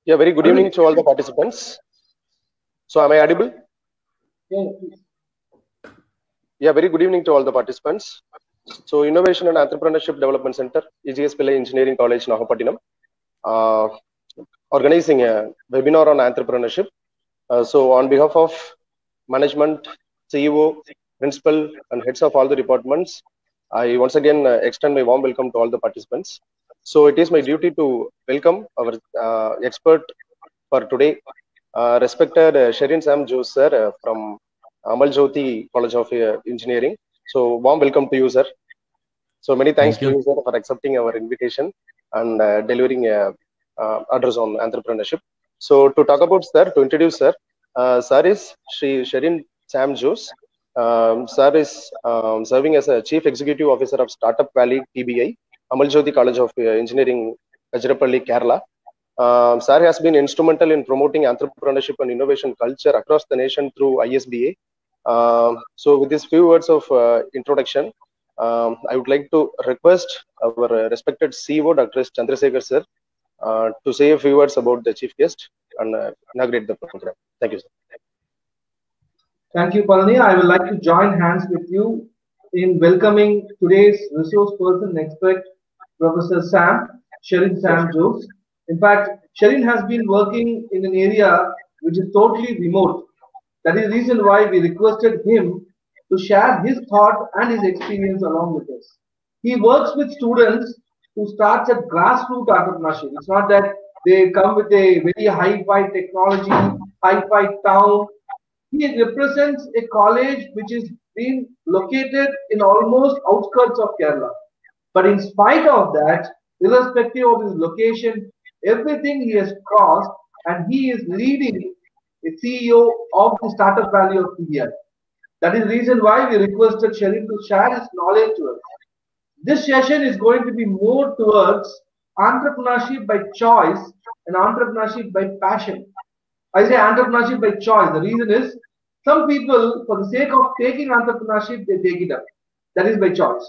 Yeah, very good evening to all the participants. So, am I audible? Yeah. Yeah, very good evening to all the participants. So, Innovation and Entrepreneurship Development Center, EGS Pillai Engineering College, Nagapattinam, uh, organizing a webinar on entrepreneurship. So, on behalf of management, CEO, principal, and heads of all the departments, I once again extend my warm welcome to all the participants. So, it is my duty to welcome our expert for today, respected Sherin Sam Jose, sir, from Amal Jyoti College of Engineering. So, warm welcome to you, sir. So, many thanks to you, sir, for accepting our invitation and delivering address on entrepreneurship. So, to talk about sir, to introduce sir, sir is Sherin Sam Jose. Sir is serving as a Chief Executive Officer of Startup Valley TBI, Amal Jyoti College of Engineering, Ajrapalli, Kerala. Sir has been instrumental in promoting entrepreneurship and innovation culture across the nation through ISBA. So, with these few words of introduction, I would like to request our respected CEO, Dr. S. Chandrasekhar sir, to say a few words about the chief guest and inaugurate the program. Thank you, sir. Thank you, Palani. I would like to join hands with you in welcoming today's resource person expert, Professor Sherin Sam Jose. In fact, Sherin has been working in an area which is totally remote. That is the reason why we requested him to share his thought and his experience along with us. He works with students who starts at grassroots entrepreneurship. It's not that they come with a very high-fi technology, high-fi town. He represents a college which is being located in almost outskirts of Kerala. But in spite of that, irrespective of his location, everything he has crossed, and he is leading a CEO of the Startup Valley of India. That is the reason why we requested Sherin to share his knowledge to us. This session is going to be more towards entrepreneurship by choice and entrepreneurship by passion. I say entrepreneurship by choice. The reason is some people, for the sake of taking entrepreneurship, they take it up. That is by choice.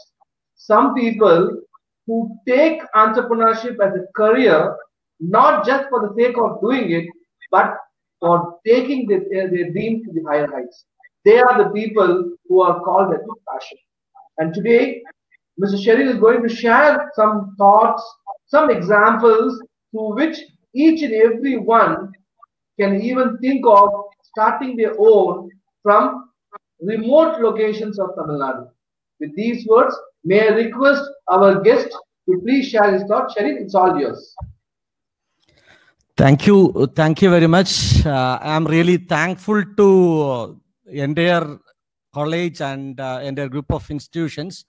Some people who take entrepreneurship as a career, not just for the sake of doing it, but for taking their dream to the higher heights. They are the people who are called as passion. And today, Mr. Sherin is going to share some thoughts, some examples through which each and every one can even think of starting their own from remote locations of Tamil Nadu. With these words, may I request our guest to please share his thoughts. Sherin, it's all yours. Thank you very much. I'm really thankful to entire college and entire group of institutions.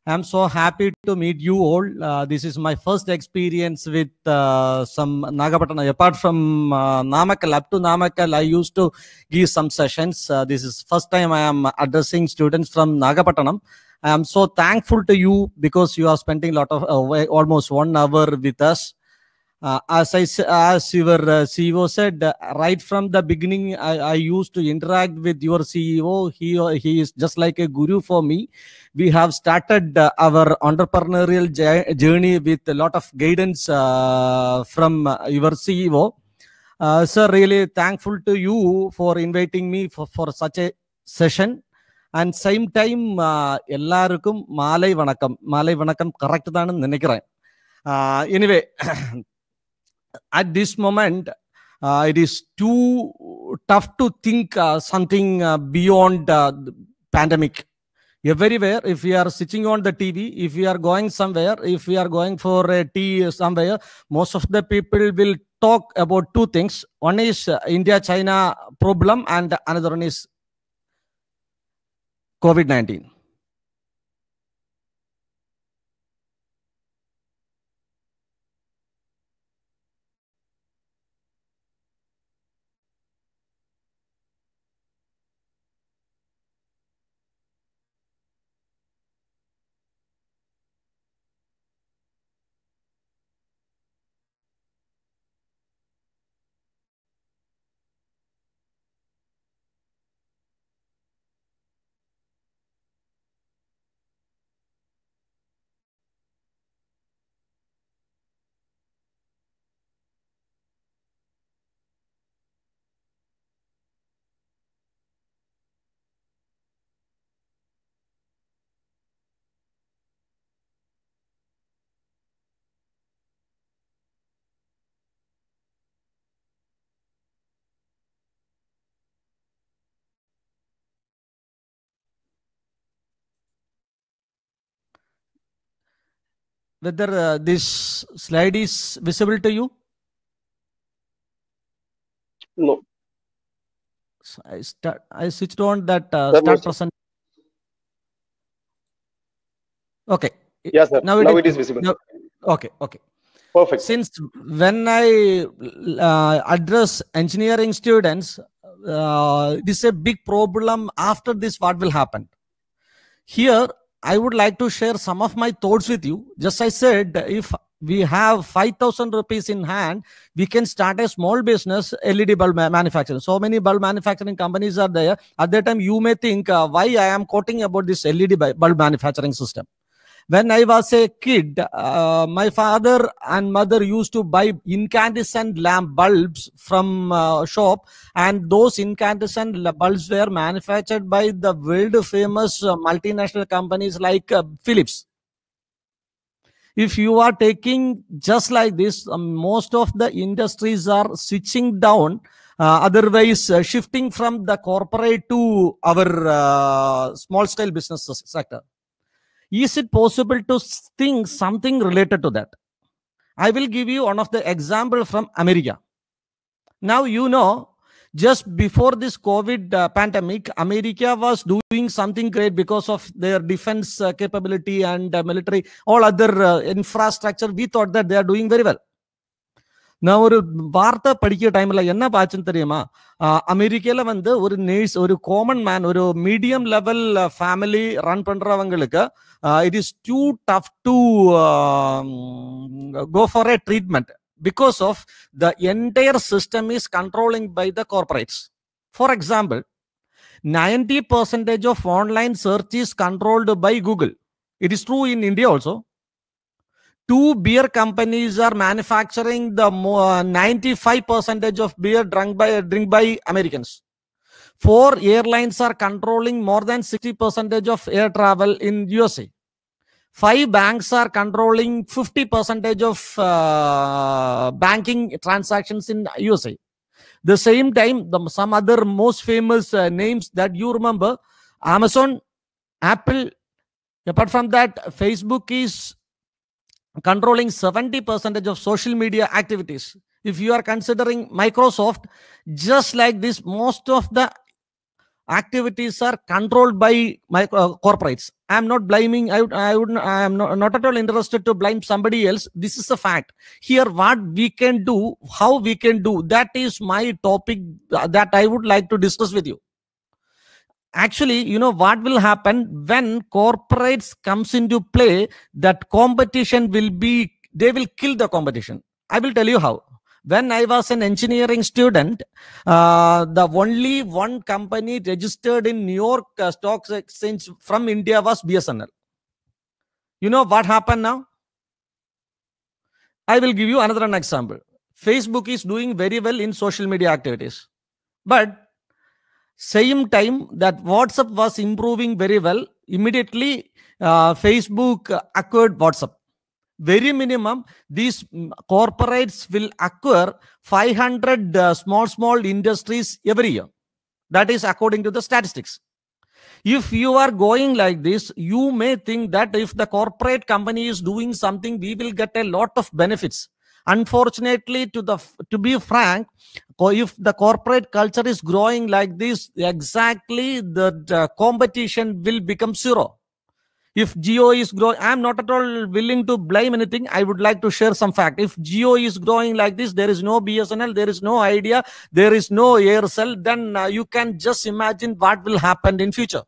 I'm so happy to meet you all. This is my first experience with some Nagapattinam. Apart from Namakkal, up to Namakkal, I used to give some sessions. This is first time I am addressing students from Nagapattinam. I am so thankful to you because you are spending a lot of almost 1 hour with us. As your CEO said, right from the beginning, I used to interact with your CEO. He is just like a guru for me. We have started our entrepreneurial journey with a lot of guidance from your CEO. Sir, really thankful to you for inviting me for such a session. And same time, எல்லாருக்கும் மாலை வணக்கம் correct தானு நினைக்கிறேன். Anyway, at this moment, it is too tough to think something beyond the pandemic. Everywhere, if we are sitting on the TV, if we are going somewhere, if we are going for a tea somewhere, most of the people will talk about two things. One is India-China problem and another one is COVID-19. whether this slide is visible to you. No. So I switched on that That start was- present. Okay. Yes, sir. Now it is visible. No, okay. Perfect. Since when I address engineering students, this is a big problem. After this, what will happen? Here, I would like to share some of my thoughts with you. Just I said, if we have 5,000 rupees in hand, we can start a small business, LED bulb manufacturing. So many bulb manufacturing companies are there. At that time, you may think, why I am quoting about this LED bulb manufacturing system. When I was a kid, my father and mother used to buy incandescent lamp bulbs from shop, and those incandescent bulbs were manufactured by the world famous multinational companies like Philips. If you are taking just like this, most of the industries are switching down, otherwise shifting from the corporate to our small scale business sector. Is it possible to think something related to that? I will give you one of the example from America. Now, you know, just before this COVID pandemic, America was doing something great because of their defense capability and military, all other infrastructure. We thought that they are doing very well. நான் ஒரு வார்த்தை படிக்கிற டைம்ல என்ன பாச்சுன்னு தெரியுமா, அமெரிக்கால வந்து ஒரு நர்ஸ், ஒரு காமன் மேன், ஒரு மீடியம் லெவல் ஃபேமிலி ரன் பண்றவங்களுக்கு it is too tough to go for a treatment because of the entire system is controlling by the corporates. For example, 90% of online search is controlled by Google. It is true in India also. 2 beer companies are manufacturing the 95% of beer drink by Americans. 4 airlines are controlling more than 60% of air travel in USA. 5 banks are controlling 50% of banking transactions in USA. The same time, some other most famous names that you remember, Amazon, Apple, apart from that, Facebook is controlling 70% of social media activities. If you are considering Microsoft, just like this, most of the activities are controlled by corporates. I am not blaming, I am not at all interested to blame somebody else. This is a fact. Here, what we can do, how we can do, that is my topic that I would like to discuss with you. Actually, you know what will happen when corporates comes into play, that competition will be, they will kill the competition. I will tell you how. When I was an engineering student, the only one company registered in New York Stock Exchange from India was BSNL. You know what happened now? I will give you another example. Facebook is doing very well in social media activities. But same time that WhatsApp was improving very well, immediately Facebook acquired WhatsApp. Very minimum, these corporates will acquire 500 small industries every year. That is according to the statistics. If you are going like this, you may think that if the corporate company is doing something, we will get a lot of benefits. Unfortunately, to be frank, if the corporate culture is growing like this, exactly the competition will become zero. If Jio is growing, I am not at all willing to blame anything. I would like to share some fact. If Jio is growing like this, there is no BSNL, there is no Idea, there is no Aircel, then you can just imagine what will happen in future.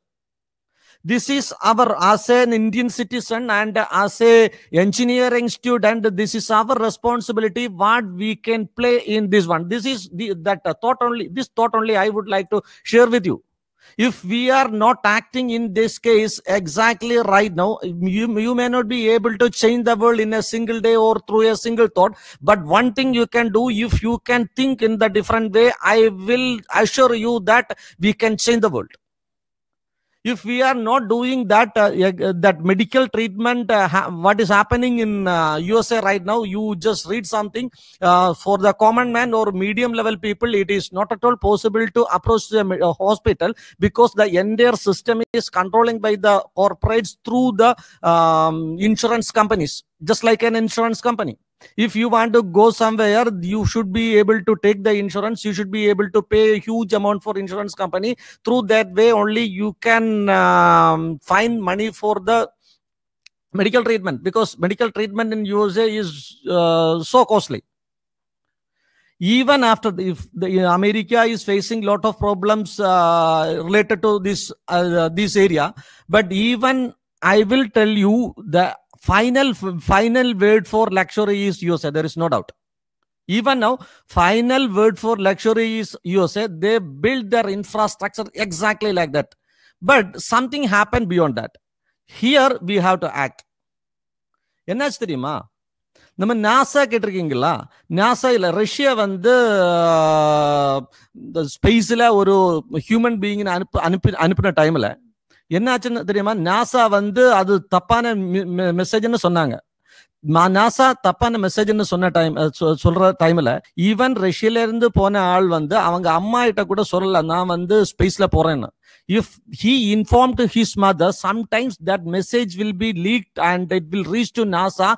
This is our, as an Indian citizen and as a engineering student, this is our responsibility, what we can play in this one. This is this thought only I would like to share with you. If we are not acting in this case exactly right now, you may not be able to change the world in a single day or through a single thought. But one thing you can do, if you can think in the different way, I will assure you that we can change the world. If we are not doing that, that medical treatment, what is happening in USA right now, you just read something, for the common man or medium level people, it is not at all possible to approach the hospital, because the entire system is controlling by the corporates through the insurance companies, just like an insurance company. If you want to go somewhere, you should be able to take the insurance. You should be able to pay a huge amount for insurance company. Through that way only you can find money for the medical treatment, because medical treatment in USA is so costly. Even after if the America is facing lot of problems related to this area, but even I will tell you the final word for luxury is USA. There is no doubt. Even now, final word for luxury is USA. They build their infrastructure exactly like that. But something happened beyond that. Here we have to act. என்னாச்சு தெரியுமா? நம்ம NASA கேட்டிருக்கீங்களா? NASA இல்ல, Russia வந்து ஸ்பேஸ்ல ஒரு human being அனுப்பின டைம்ல என்னாச்சுன்னு தெரியுமா? நாசா வந்து அது தப்பான மெசேஜ்னு சொன்னாங்க. நாசா தப்பான மெசேஜ்னு சொல்ற டைம்ல ஈவன் ரஷ்யால இருந்து போன ஆள் வந்து அவங்க அம்மா கிட்ட கூட சொல்லல நான் வந்து ஸ்பேஸ்ல போறேன்னு. If he informed his mother, sometimes that message will be leaked and it will reach to NASA.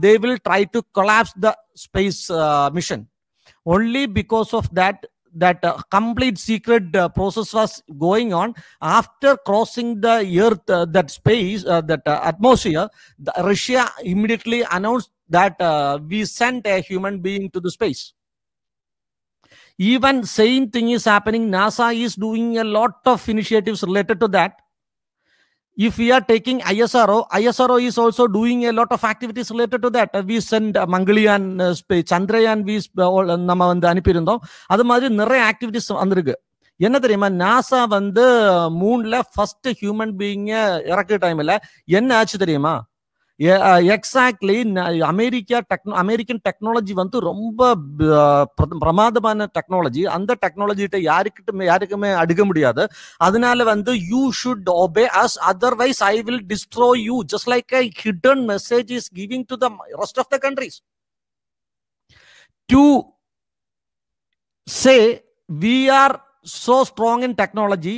They will try to collapse the space mission. Only because of that complete secret process was going on. After crossing the earth, that space, that atmosphere, Russia immediately announced that we sent a human being to the space. Even same thing is happening. NASA is doing a lot of initiatives related to that. If we are taking ISRO is also doing a lot of activities related to that. We send Mangalyaan space, Chandrayaan நம்ம வந்து அனுப்பியிருந்தோம். அது மாதிரி நிறைய activities வந்திருக்கு. என்ன தெரியுமா? NASA வந்து மூன்ல first human பீயிங்க இறக்குற டைம்ல என்ன ஆச்சு தெரியுமா? எக்ஸாக்ட்லி அமெரிக்கன் டெக்னாலஜி வந்து ரொம்ப பிரமாதமான டெக்னாலஜி. அந்த டெக்னாலஜிட்ட யாருக்குமே அடுக்க முடியாது. அதனால வந்து you should obey us, otherwise I will destroy you, just like a hidden message is giving to the rest of the countries to say we are so strong in technology.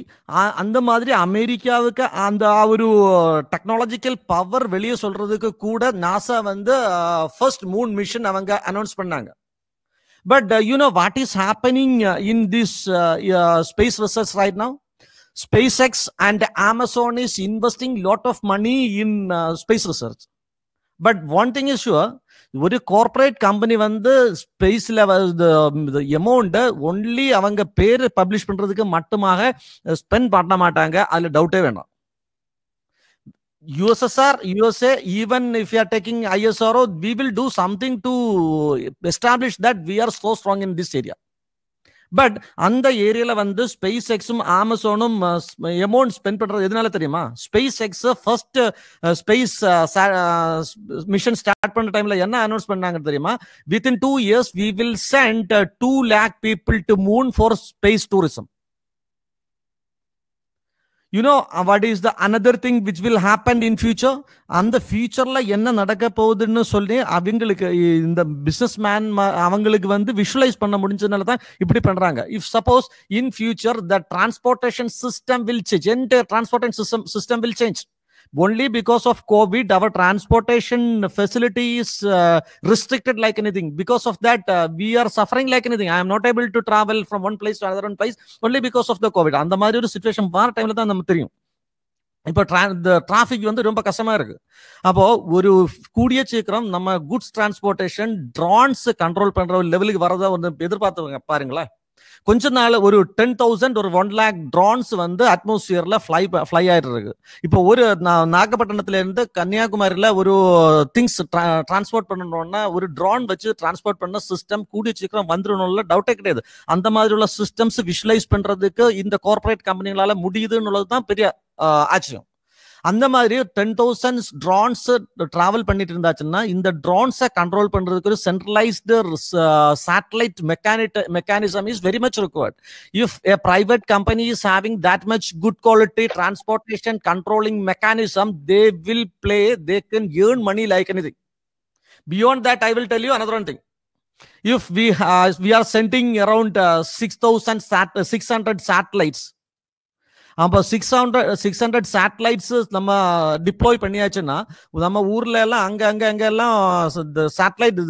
அந்த மாதிரி அமெரிக்காவுக்கு அந்த ஒரு டெக்னாலஜிக்கல் பவர் வெளியே சொல்றதுக்கு கூட NASA வந்து first Moon mission அவங்க அனௌன்ஸ் பண்ணாங்க. But you know what is happening in this space research right now? SpaceX and Amazon is investing lot of money in space research. But one thing is sure, ஒரு corporate company வந்து ஸ்பேஸ்ல amount only அவங்க பேரு publish பண்றதுக்கு மட்டுமாக spend பண்ண மாட்டாங்க. அதுல டவுட்டே வேண்டாம். USA, even if you are taking ISRO, we will do something to establish that we are so strong in this area. But அந்த ஏரியால வந்து ஸ்பேஸ் எக்ஸும் அமேசானும் அமௌண்ட் ஸ்பெண்ட் பண்றது எதனால தெரியுமா? Space X first space mission start பண்ற டைம்ல என்ன அனௌன்ஸ் பண்ணாங்க தெரியுமா? within 2 years we will send 2 lakh people to moon for space tourism. You know what is the another thing which will happen in future? அந்த ஃபியூச்சர்ல என்ன நடக்க போகுதுன்னு சொல்லி அவங்களுக்கு இந்த பிசினஸ் மேன் அவங்களுக்கு வந்து விஷுவலைஸ் பண்ண முடிஞ்சதுனால தான் இப்படி பண்றாங்க. If suppose in future the transportation system will change, entire transportation system will change. Only because of COVID, our transportation facility is restricted like anything. Because of that, we are suffering like anything. I am not able to travel from one place to another place only because of the COVID. அந்த மாதிரி ஒரு situation வர டைம்ல தான் நமக்கு தெரியும். இப்போ traffic வந்து ரொம்ப கஷ்டமா இருக்கு. அப்போ ஒரு கூடிய சீக்கிரம் நம்ம குட்ஸ் டிரான்ஸ்போர்டேஷன் ட்ரோன்ஸ் கண்ட்ரோல் பண்ற ஒரு லெவலுக்கு வரதா வந்து எதிர்பார்த்து பாருங்களேன். கொஞ்ச நாள் ஒரு 10,000 ஒரு 1 lakh ட்ரோன்ஸ் வந்து அட்மாஸ்பியர்ல ஃப்ளை ஆயிட்டு இருக்கு. இப்போ ஒரு நாகப்பட்டினத்துல இருந்து கன்னியாகுமரியில ஒரு திங்ஸ் டிரான்ஸ்போர்ட் பண்ணணும்னா ஒரு ட்ரோன் வச்சு டிரான்ஸ்போர்ட் பண்ண சிஸ்டம் கூடிய சீக்கிரம் வந்துடணும்ல டவுட்டே கிடையாது. அந்த மாதிரி உள்ள சிஸ்டம்ஸ் விஷுவலைஸ் பண்றதுக்கு இந்த கார்பரேட் கம்பெனிகளால முடியுதுன்னு தான் பெரிய ஆச்சரியம். அந்த மாதிரி 10,000 drones travel பண்ணிட்டு இருந்தாச்சுன்னா இந்த drones control பண்றதுக்கு ஒரு centralized satellite mechanism is very much required. If a private company is having that much good quality transportation controlling mechanism, they can earn money like anything. Beyond that, I will tell you another one thing. If we are sending around 600 satellites, அப்போ 600 satellites நம்ம deploy பண்ணியாச்சுன்னா நம்ம ஊர்ல எல்லாம் அங்க எல்லாம் satellite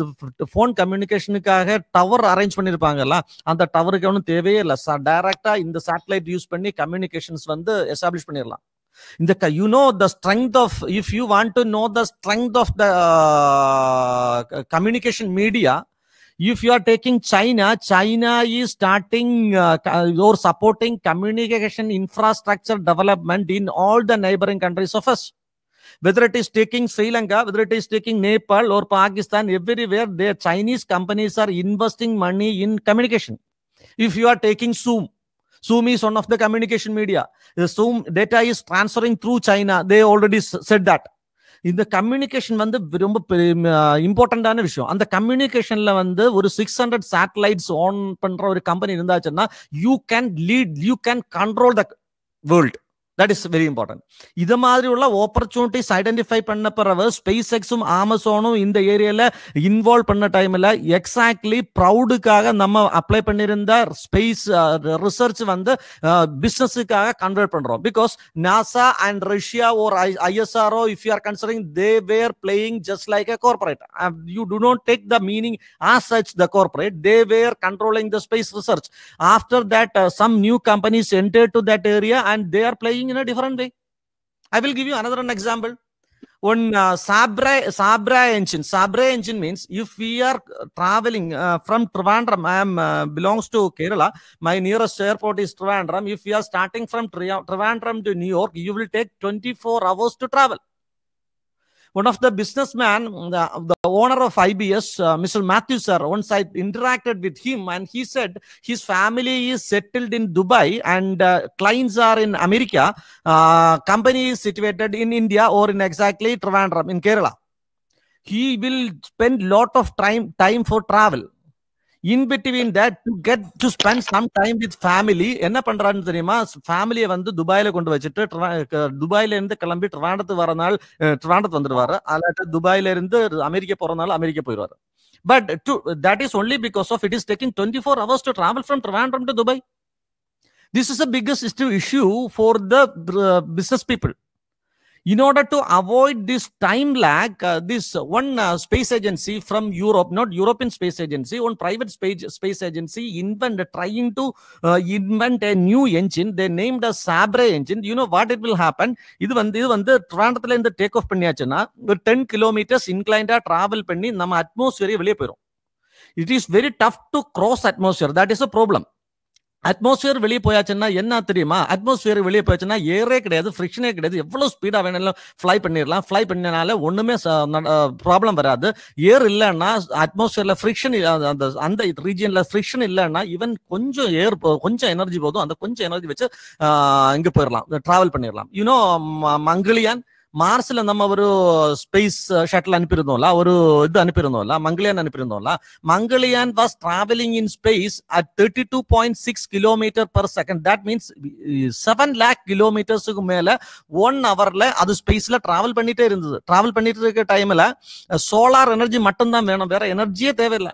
phone கம்யூனிகேஷனுக்காக tower arrange பண்ணிருப்பாங்கல்ல, அந்த டவருக்கு ஒன்றும் தேவையே இல்லை. டைரக்டா இந்த சேட்டலைட் யூஸ் பண்ணி கம்யூனிகேஷன்ஸ் வந்து எஸ்டாப்ளிஷ் பண்ணிடலாம். இந்த the strength of, if you want to know the strength of the communication media, if you are taking China is starting or supporting communication infrastructure development in all the neighboring countries of us. Whether it is taking Sri Lanka, whether it is taking Nepal or Pakistan, everywhere their Chinese companies are investing money in communication. If you are taking Zoom is one of the communication media. The Zoom data is transferring through China. They already said that. இந்த communication வந்து ரொம்ப இம்பார்ட்டன்டான விஷயம். அந்த கம்யூனிகேஷன்ல வந்து ஒரு 600 satellites on பண்ற ஒரு கம்பெனி இருந்தாச்சுன்னா you can control the world. That is very important. இது மாதிரி உள்ள ஆப்பர்ச்சுனிட்டிஸ் ஐடென்டிஃபை பண்ண பிறகு ஸ்பேஸ் எக்ஸும் அமேசானும் இந்த ஏரியால இன்வால்வ் பண்ண டைம்ல எக்ஸாக்ட்லி ப்ரௌடுக்காக நம்ம அப்ளை பண்ணிருந்த ஸ்பேஸ் ரிசர்ச் வந்து பிசினஸுக்காக கன்வெர்ட் பண்றோம். Because NASA and Russia or ISRO, if you are considering, they were playing just like a corporate. You do not take the meaning as such the corporate. They were controlling the space research. After that, some new companies entered to that area and they are playing in a different way. I will give you another example. One Sabra engine. Sabra engine means if we are traveling from Trivandrum, I am belongs to Kerala. My nearest airport is Trivandrum. If we are starting from Trivandrum to New York, you will take 24 hours to travel. One of the businessman, the owner of IBS, Mr. Matthew sir, once I interacted with him and he said his family is settled in Dubai and clients are in America. Company is situated in India or in exactly Trivandrum in Kerala. He will spend lot of time for travel. In between that, to spend some time with family, என்ன பண்றான்னு தெரியுமா? ஃபேமிலியை வந்து துபாயில கொண்டு வச்சுட்டு துபாயில இருந்து கிளம்பி ட்ரிவாண்டத்து வந்துடுவாரு. அல்லாட்ட துபாயில இருந்து அமெரிக்கா போறதுனால அமெரிக்கா போயிடுவாரு. But that is only because of it is taking 24 hours to travel from Trivandrum to Dubai. This is the biggest issue for the business people. In order to avoid this time lag, this one space agency from Europe, not European Space Agency, one private space agency trying to invent a new engine. They named a Sabra engine. You know what it will happen? இது வந்து ட்ரிவாண்டத்துல இருந்து take off பண்ணியாச்சுன்னா ஒரு 10 kilometers இன்க்ளைண்டா travel பண்ணி நம்ம அட்மாஸ்பியரே வெளியே போயிடும். It is very tough to cross atmosphere. That is a problem. Atmosphere வெளியே போயாச்சுன்னா என்ன தெரியுமா? அட்மாஸ்பியர் வெளியே போயாச்சுன்னா ஏரே கிடையாது, ஃப்ரிக்ஷனே கிடையாது. எவ்வளவு ஸ்பீடா வேணாலும் ஃபிளை பண்ணிடலாம். ஃபிளை பண்ணனால ஒண்ணுமே ப்ராப்ளம் வராது. ஏர் இல்லைன்னா அட்மாஸ்பியர்ல ஃப்ரிக்ஷன், அந்த ரீஜியன்ல ஃப்ரிக்ஷன் இல்லைன்னா ஈவன் கொஞ்சம் எனர்ஜி போதும். அந்த கொஞ்சம் எனர்ஜி வச்சு இங்க போயிடலாம், டிராவல் பண்ணிடலாம். யூனோ மங்கலியான், மார்ஸ்ல நம்ம ஒரு ஸ்பேஸ் ஷட்டில் அனுப்பியிருந்தோம்ல, ஒரு இது அனுப்பியிருந்தோம்ல, மங்கலியான் அனுப்பியிருந்தோம்ல. Mangalyaan was travelling in space at 32.6 kilometers per second. That means 7 lakh kilometers மேல 1 hourல அது ஸ்பேஸ்ல டிராவல் பண்ணிட்டே இருந்தது. டிராவல் பண்ணிட்டு இருக்க டைம்ல சோலார் எனர்ஜி மட்டும்தான் வேணும், வேற எனர்ஜியே தேவையில்லை.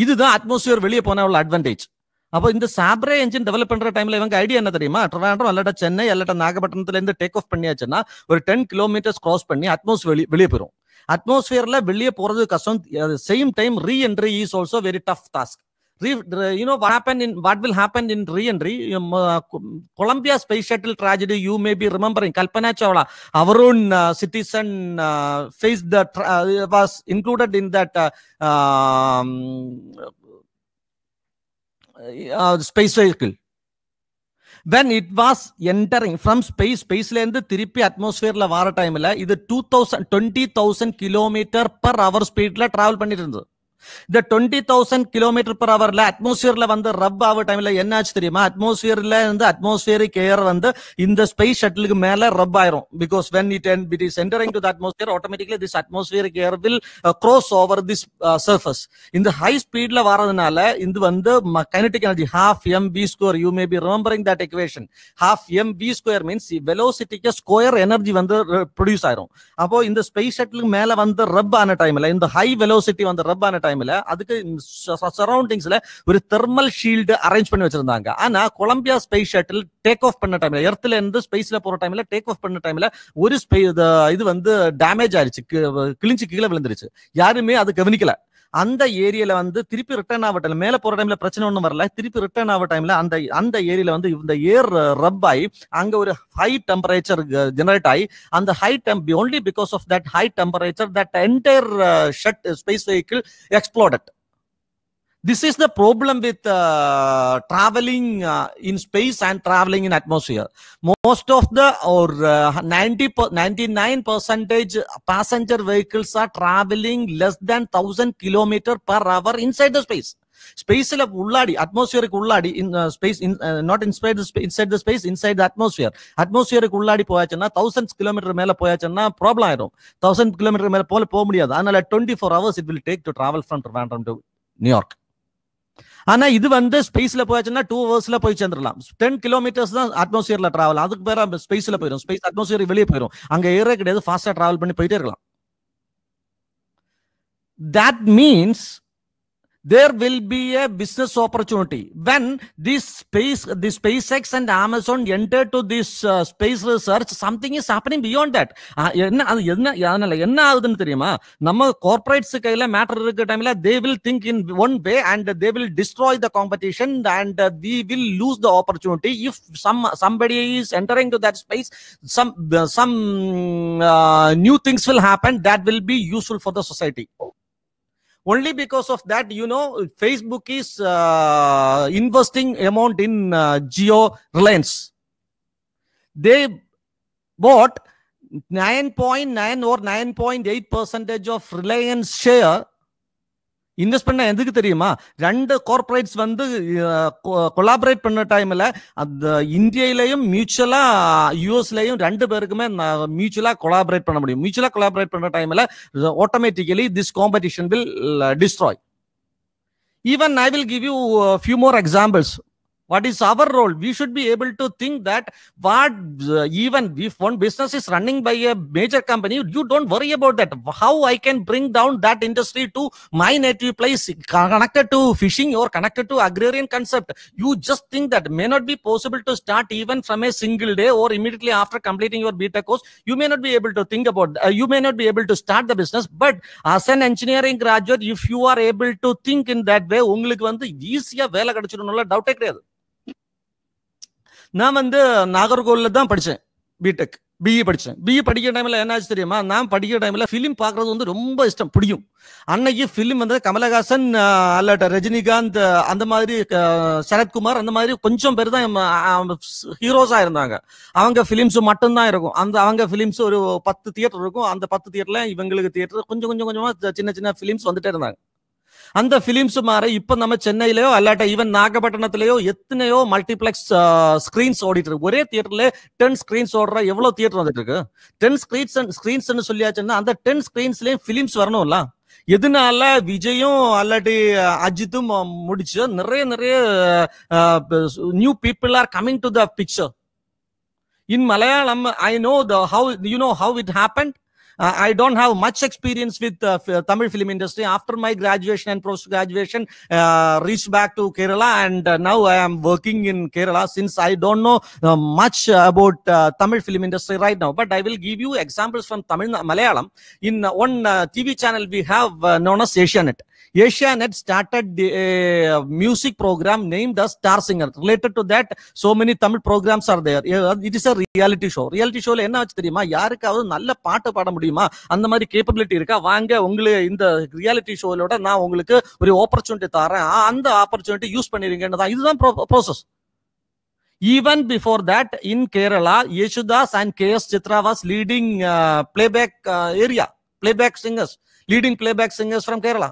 இதுதான் அட்மாஸ்பியர் வெளியே போன உள்ள அட்வான்டேஜ். அப்போ இந்த சாப்ரே என்ஜின் டெவலப் பண்ற டைம்ல இவங்க ஐடியா என்ன தெரியுமா? ட்ரிவாண்ட்ரம் அல்லட்ட சென்னை அல்லட்ட நாகப்பட்டினத்துல இருந்து டேக் ஆஃப் பண்ணியாச்சுன்னா ஒரு 10 kilometers கிராஸ் பண்ணி அட்மாஸ்பியர் வெளியே போயிடும். அட்மாஸ்பியர்ல வெளியே போறது கஷ்டம். Same time reentry is also very tough task. You know what will happen in re-entry? Columbia Space Shuttle tragedy, you may be remembering. Kalpana Chawla, our own citizen, faced the was included in that space vehicle. When it was entering from space la irundhu thiruppi atmosphere la vara time la idu 20,000 kilometer per hour speed la travel பண்ணிட்டு இருந்தது. இந்த 20,000 km per hour அட்மாஸ்பியர்ல வந்து ரப் ஆகிற டைம்ல என்ன ஆச்சு தெரியுமா? அட்மாஸ்பியர்ல இருந்து அட்மாஸ்பியரிக் ஏர் வந்து இந்த ஸ்பேஸ் ஷட்டிலுக்கு மேல ரப் ஆயிரும். Because when it is entering to the atmosphere, automatically this atmospheric air will cross over this surface. இந்த ஹை ஸ்பீட்ல வரதுனால இது வந்து kinetic energy half mv². You may be remembering that equation. Half mv² means velocity-க்கு square energy வந்து produce ஆயிரும். அப்போ இந்த ஸ்பேஸ் ஷட்டிலுக்கு மேல வந்து ரப் ஆன டைம்ல, இந்த ஹை வெலோசிட்டி வந்து ரப் ஆன டைம்ல அதுக்கு சரௌண்டிங்ஸ்ல ஒரு தெர்மல் ஷீல்டு அரேஞ்ச் பண்ணி வச்சிருந்தாங்க. ஆனா Columbia space shuttle take off பண்ண டைம்ல, எர்த்ல இருந்து ஸ்பேஸ்ல போற டைம்ல டேக் ஆஃப் பண்ண டைம்ல ஒரு இது வந்து டேமேஜ் ஆயிடுச்சு, கிழிஞ்சு கீழே விழுந்துருச்சு. யாருமே அது கவனிக்கல. அந்த ஏரியால வந்து திருப்பி ரிட்டர்ன் ஆக டைம்ல, மேல போற டைம்ல பிரச்சனை ஒன்றும் வரல, திருப்பி ரிட்டர்ன் ஆக டைம்ல அந்த ஏரியால வந்து இந்த ஏர் ரப் ஆகி அங்க ஒரு ஹை டெம்பரேச்சர் ஜெனரேட் ஆகி, அந்த high only because of that high temperature that entire space vehicle exploded. This is the problem with traveling in space and traveling in atmosphere. Most of the 99% passenger vehicles are traveling less than 1,000 km/h inside the space. Space la ulladi, atmospheric ulladi, in space, not inside the space, inside the atmosphere. Atmospheric ulladi poyachana 1,000 km mela poyachana problem airum. 1,000 km mela poga mudiyadhu. Anala 24 hours it will take to travel from Trivandrum to New York. ஆனா இது வந்து ஸ்பேஸ்ல போயாச்சுன்னா 2 ஹவர்ஸ்ல போய் சேர்ந்துடலாம். 10 kilometres தான் அட்மாஸ்பியர்ல travel. அதுக்கு பேர ஸ்பேஸ்ல போயிடும். ஸ்பேஸ் அட்மாஸ்பியர் வெளியே போயிடும். அங்க ஏரே கிடையாது. ஃபாஸ்டா டிராவல் பண்ணி போயிட்டே இருக்கலாம். That means there will be a business opportunity when the SpaceX and Amazon enter to this space research. Something is happening beyond that. என்ன ஆகுதுன்னு தெரியுமா? நம்ம corporates கையில மேட்டர் இருக்க டைம்ல they will think in one way and they will destroy the competition and we will lose the opportunity. If somebody is entering to that space, some new things will happen that will be useful for the society. Only because of that, you know, Facebook is investing amount in Jio Reliance. They bought 9.9 or 9.8% of Reliance share. Invest பண்ண எதுக்கு தெரியுமா? ரெண்டு corporates வந்து collaborate பண்ண டைம்ல அந்த இந்தியாலையும் மியூச்சுவலா யூஎஸ்லயும் ரெண்டு பேருக்குமே மியூச்சுவலா கொலாபரேட் பண்ண முடியும். மியூச்சுவலா கொலாபரேட் பண்ண டைம்ல automatically this competition will destroy. Even I will give you few more examples. What is our role? We should be able to think that even if one business is running by a major company, you don't worry about that. How I can bring down that industry to my native place, connected to fishing or connected to agrarian concept. You just think that may not be possible to start even from a single day or immediately after completing your BTech course. You may not be able to think about, you may not be able to start the business, but as an engineering graduate, if you are able to think in that way, உங்களுக்கு வந்து ஈஸியா வேலை கிடைச்சிடும்ல, டவுட்டே கிடையாது. நான் வந்து நாகர்கோவில்ல தான் படித்தேன். பிடெக் பிஇ படித்தேன். பிஇ படிக்கிற டைமில் என்ன ஆச்சு தெரியுமா? நான் படிக்கிற டைமில் ஃபிலிம் பார்க்குறது வந்து ரொம்ப இஷ்டம், பிடிக்கும். அன்னைக்கு ஃபிலிம் வந்து கமலஹாசன் அல்லட்ட ரஜினிகாந்த் அந்த மாதிரி சரத்குமார் அந்த மாதிரி கொஞ்சம் பேர் தான் ஹீரோஸாக இருந்தாங்க. அவங்க ஃபிலிம்ஸ் மட்டும்தான் இருக்கும். அவங்க ஃபிலிம்ஸ் ஒரு 10 தியேட்டர் இருக்கும். அந்த 10 தியேட்டர்ல இவங்களுக்கு தியேட்டர் கொஞ்சமாக சின்ன சின்ன ஃபிலிம்ஸ் வந்துட்டே இருந்தாங்க. அந்த பிலிம்ஸ் மாற இப்ப நம்ம சென்னையிலயோ அல்லாட்ட ஈவன் நாகப்பட்டினத்திலயோ எத்தனையோ மல்டிபிளெக்ஸ் ஸ்கிரீன்ஸ் ஓடிட்டு இருக்கு. ஒரே தியேட்டர்ல 10 ஸ்கிரீன்ஸ் ஓடுற எவ்வளவு தியேட்டர் வந்துட்டு இருக்கு? 10 ஸ்கிரீன்ஸ் சொல்லியாச்சுன்னா அந்த 10 ஸ்கிரீன்ஸ்லயும் பிலிம்ஸ் வரணும்ல. எதனால விஜயும் அல்லாட்டி அஜித்தும் முடிச்சு நிறைய new people are coming to the picture in Malayalam. I know how it happened. I don't have much experience with Tamil film industry. After my graduation and post graduation, reached back to Kerala, and now I am working in Kerala. Since I don't know much about Tamil film industry right now, but I will give you examples from Malayalam. In one TV channel we have known as Asianet. Asianet started a music program named as Star Singer. Related to that, so many Tamil programs are there. It is a reality show. Reality show la enna achu theriyuma? யாருக்காவது நல்ல பாட்டு பாட முடியுமா? அந்த மாதிரி capability இருக்கா? வாங்க உங்களுக்கு இந்த ரியாலிட்டி ஷோலோட நான் உங்களுக்கு ஒரு ஆப்பர்ச்சுனிட்டி தரேன், அந்த ஆப்பர்ச்சுனிட்டி யூஸ் பண்ணிருங்கன்னு தான். இதுதான் process. Even before that, in Kerala, Yeshudas and KS Chitra was leading playback area, playback singers, leading playback singers from Kerala.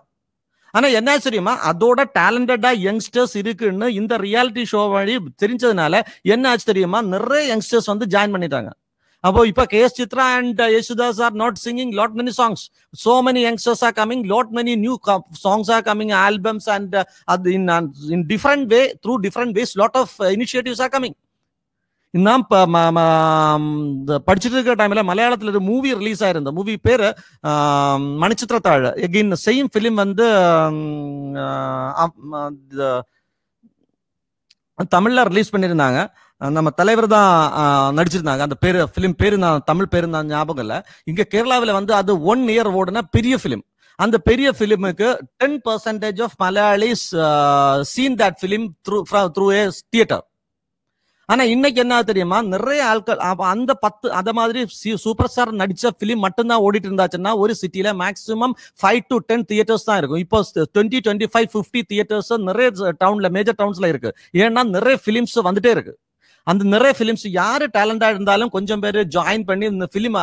ஆனா என்ன தெரியுமா, அதோட டேலண்டடா யங்ஸ்டர்ஸ் இருக்குன்னு இந்த ரியாலிட்டி ஷோ வழி தெரிஞ்சதுனால என்ன ஆச்சு தெரியுமா, நிறைய யங்ஸ்டர்ஸ் வந்து ஜாயின் பண்ணிட்டாங்க. அப்போ இப்ப KS Chitra and Yesudas are not singing lot many songs. So many youngsters are coming, lot many new songs are coming, albums, and in different way, through different ways, lot of initiatives are coming. நான் படிச்சுட்டு இருக்கிற டைம்ல மலையாளத்துல ஒரு movie release ஆயிருந்த movie பேரு மணிச்சித்திரத்தாழ். Again same film வந்து தமிழ்ல release பண்ணியிருந்தாங்க. நம்ம தலைவர் தான் நடிச்சிருந்தாங்க. அந்த பேரு பிலிம் பேரு நான் தமிழ் பேரு நான் ஞாபகம் இல்லை. இங்க கேரளாவில் வந்து அது 1 year ஓடுன பெரிய பிலிம். அந்த பெரிய பிலிமுக்கு 10% of Malayalis seen that film through a theatre. ஆனா இன்னைக்கு என்ன தெரியுமா, நிறைய ஆட்கள் அந்த 10 அத மாதிரி சூப்பர் ஸ்டார் நடிச்ச பிலிம் மட்டும்தான் ஓடிட்டு இருந்தாச்சுன்னா ஒரு சிட்டில மேக்சிமம் 5 to 10 தியேட்டர்ஸ் தான் இருக்கும். இப்போ 20, 25, 50 தியேட்டர்ஸ் நிறைய டவுன்ல, மேஜர் டவுன்ஸ்ல இருக்கு. ஏன்னா நிறைய பிலிம்ஸ் வந்துட்டே இருக்கு. அந்த நிறைய பிலிம்ஸ் யாரு டேலண்டா இருந்தாலும் கொஞ்சம் பேர் ஜாயின் பண்ணி இந்த பிலிம்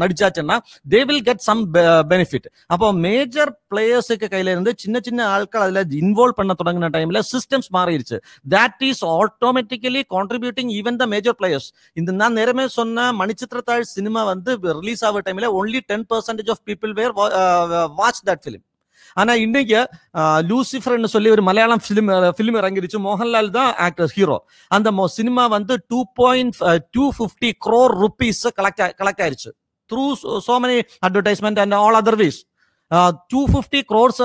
நடிச்சாச்சுன்னா they will get some benefit. அப்போ மேஜர் பிளேயர்ஸுக்கு கையில இருந்து சின்ன சின்ன ஆட்கள் அதுல இன்வால்வ் பண்ண தொடங்கின டைம்ல சிஸ்டம்ஸ் மாறிடுச்சு. That is automatically contributing even the major players. இந்த நான் நேரமே சொன்ன மணிச்சித்திரத்தாழ் சினிமா வந்து ரிலீஸ் ஆகிற டைம்ல only 10% of people were watch that film. ஆனா இன்னைக்கு லூசிஃபர்னு சொல்லி ஒரு மலையாளம் பிலிம் இறங்கிடுச்சு. மோகன்லால் தான் ஆக்டர் ஹீரோ. அந்த சினிமா வந்து 2.250 crore rupees கலெக்ட் ஆயிருச்சு through so many advertisement and all other ways. 250 crores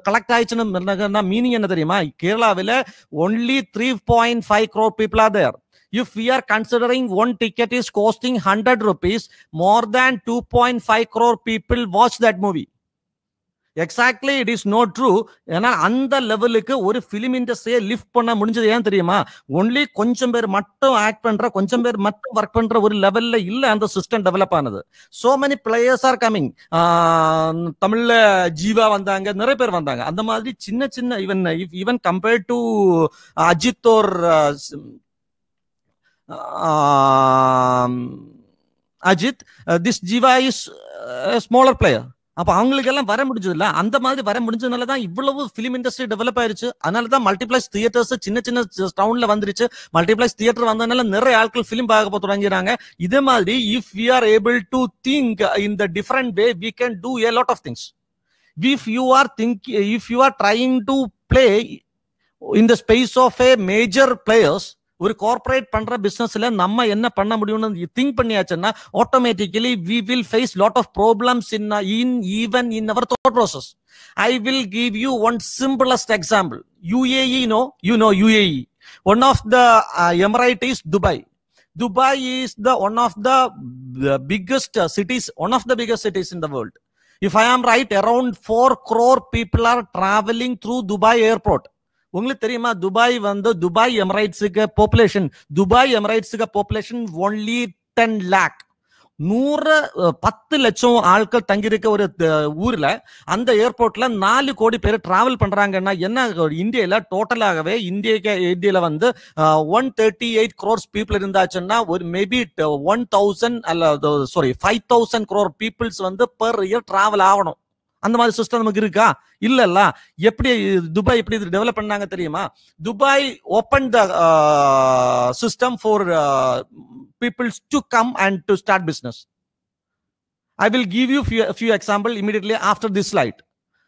collect ஆயிடுச்சுன்னு மீனிங் என்ன தெரியுமா, கேரளாவில் only 3.5 crore people are there. If we are considering one ticket is costing 100 rupees, more than 2.5 crore people watch that movie. Exactly it is not true. ஏன்னா அந்த லெவலுக்கு ஒரு film இண்டஸ்ட்ரியை lift பண்ண முடிஞ்சது ஏன் தெரியுமா, ஒன்லி கொஞ்சம் பேர் மட்டும் ஆக்ட் பண்ற, கொஞ்சம் பேர் மட்டும் ஒர்க் பண்ற ஒரு லெவல்ல இல்ல அந்த சிஸ்டம் டெவலப் ஆனது. So many players are coming. தமிழ்ல ஜீவா வந்தாங்க, நிறைய பேர் வந்தாங்க. அந்த மாதிரி சின்ன சின்ன even compared to Ajith or Ajith, this Jeeva is smaller player. அப்ப அவங்களுக்கு எல்லாம் வர முடிஞ்சது இல்ல. அந்த மாதிரி வர முடிஞ்சதுனாலதான் இவ்வளவு பிலிம் இண்டஸ்ட்ரி டெவலப் ஆயிருச்சு. அதனாலதான் மல்டிபிளெக்ஸ் தியேட்டர்ஸ் சின்ன சின்ன டவுன்ல வந்துருச்சு. மல்டிபிளெக்ஸ் தியேட்டர் வந்ததுனால நிறைய ஆட்கள் பிலிம் பார்க்க தொடங்கிறாங்க. இதே மாதிரி if we are able to think in the different way, we can do a lot of things. If you are trying to play in the space of a major players, ஒரு corporate பண்ற பிசினஸ்ல நம்ம என்ன பண்ண முடியும்னு think பண்ணியாச்சுன்னா automatically we will face lot of problems in even in our thought process. I will give you one simplest example. UAE, you know UAE. One of the emirate is Dubai. Dubai is one of the biggest cities, one of the biggest cities in the world. If I am right, around 4 crore people are traveling through Dubai airport. உங்களுக்கு தெரியுமா, Dubai வந்து Dubai எமிரேட்ஸுக்கு population only 10 lakh. 10 லட்சம் ஆட்கள் தங்கியிருக்க ஒரு ஊர்ல அந்த ஏர்போர்ட்ல 4 கோடி பேர் டிராவல் பண்றாங்கன்னா என்ன, இந்தியால டோட்டலாகவே இந்தியால வந்து 138 crores people இருந்தாச்சுன்னா ஒரு மேபி 5,000 crore peoples வந்து பெர் இயர் டிராவல் ஆகணும். அந்த மாதிரி சிஸ்டம் நமக்கு இருக்கா? இல்லல்ல. எப்படி துபாய் எப்படி டெவலப் பண்ணாங்க தெரியுமா? Dubai open the system for peoples to come and to start business. I will give you few example immediately after this slide.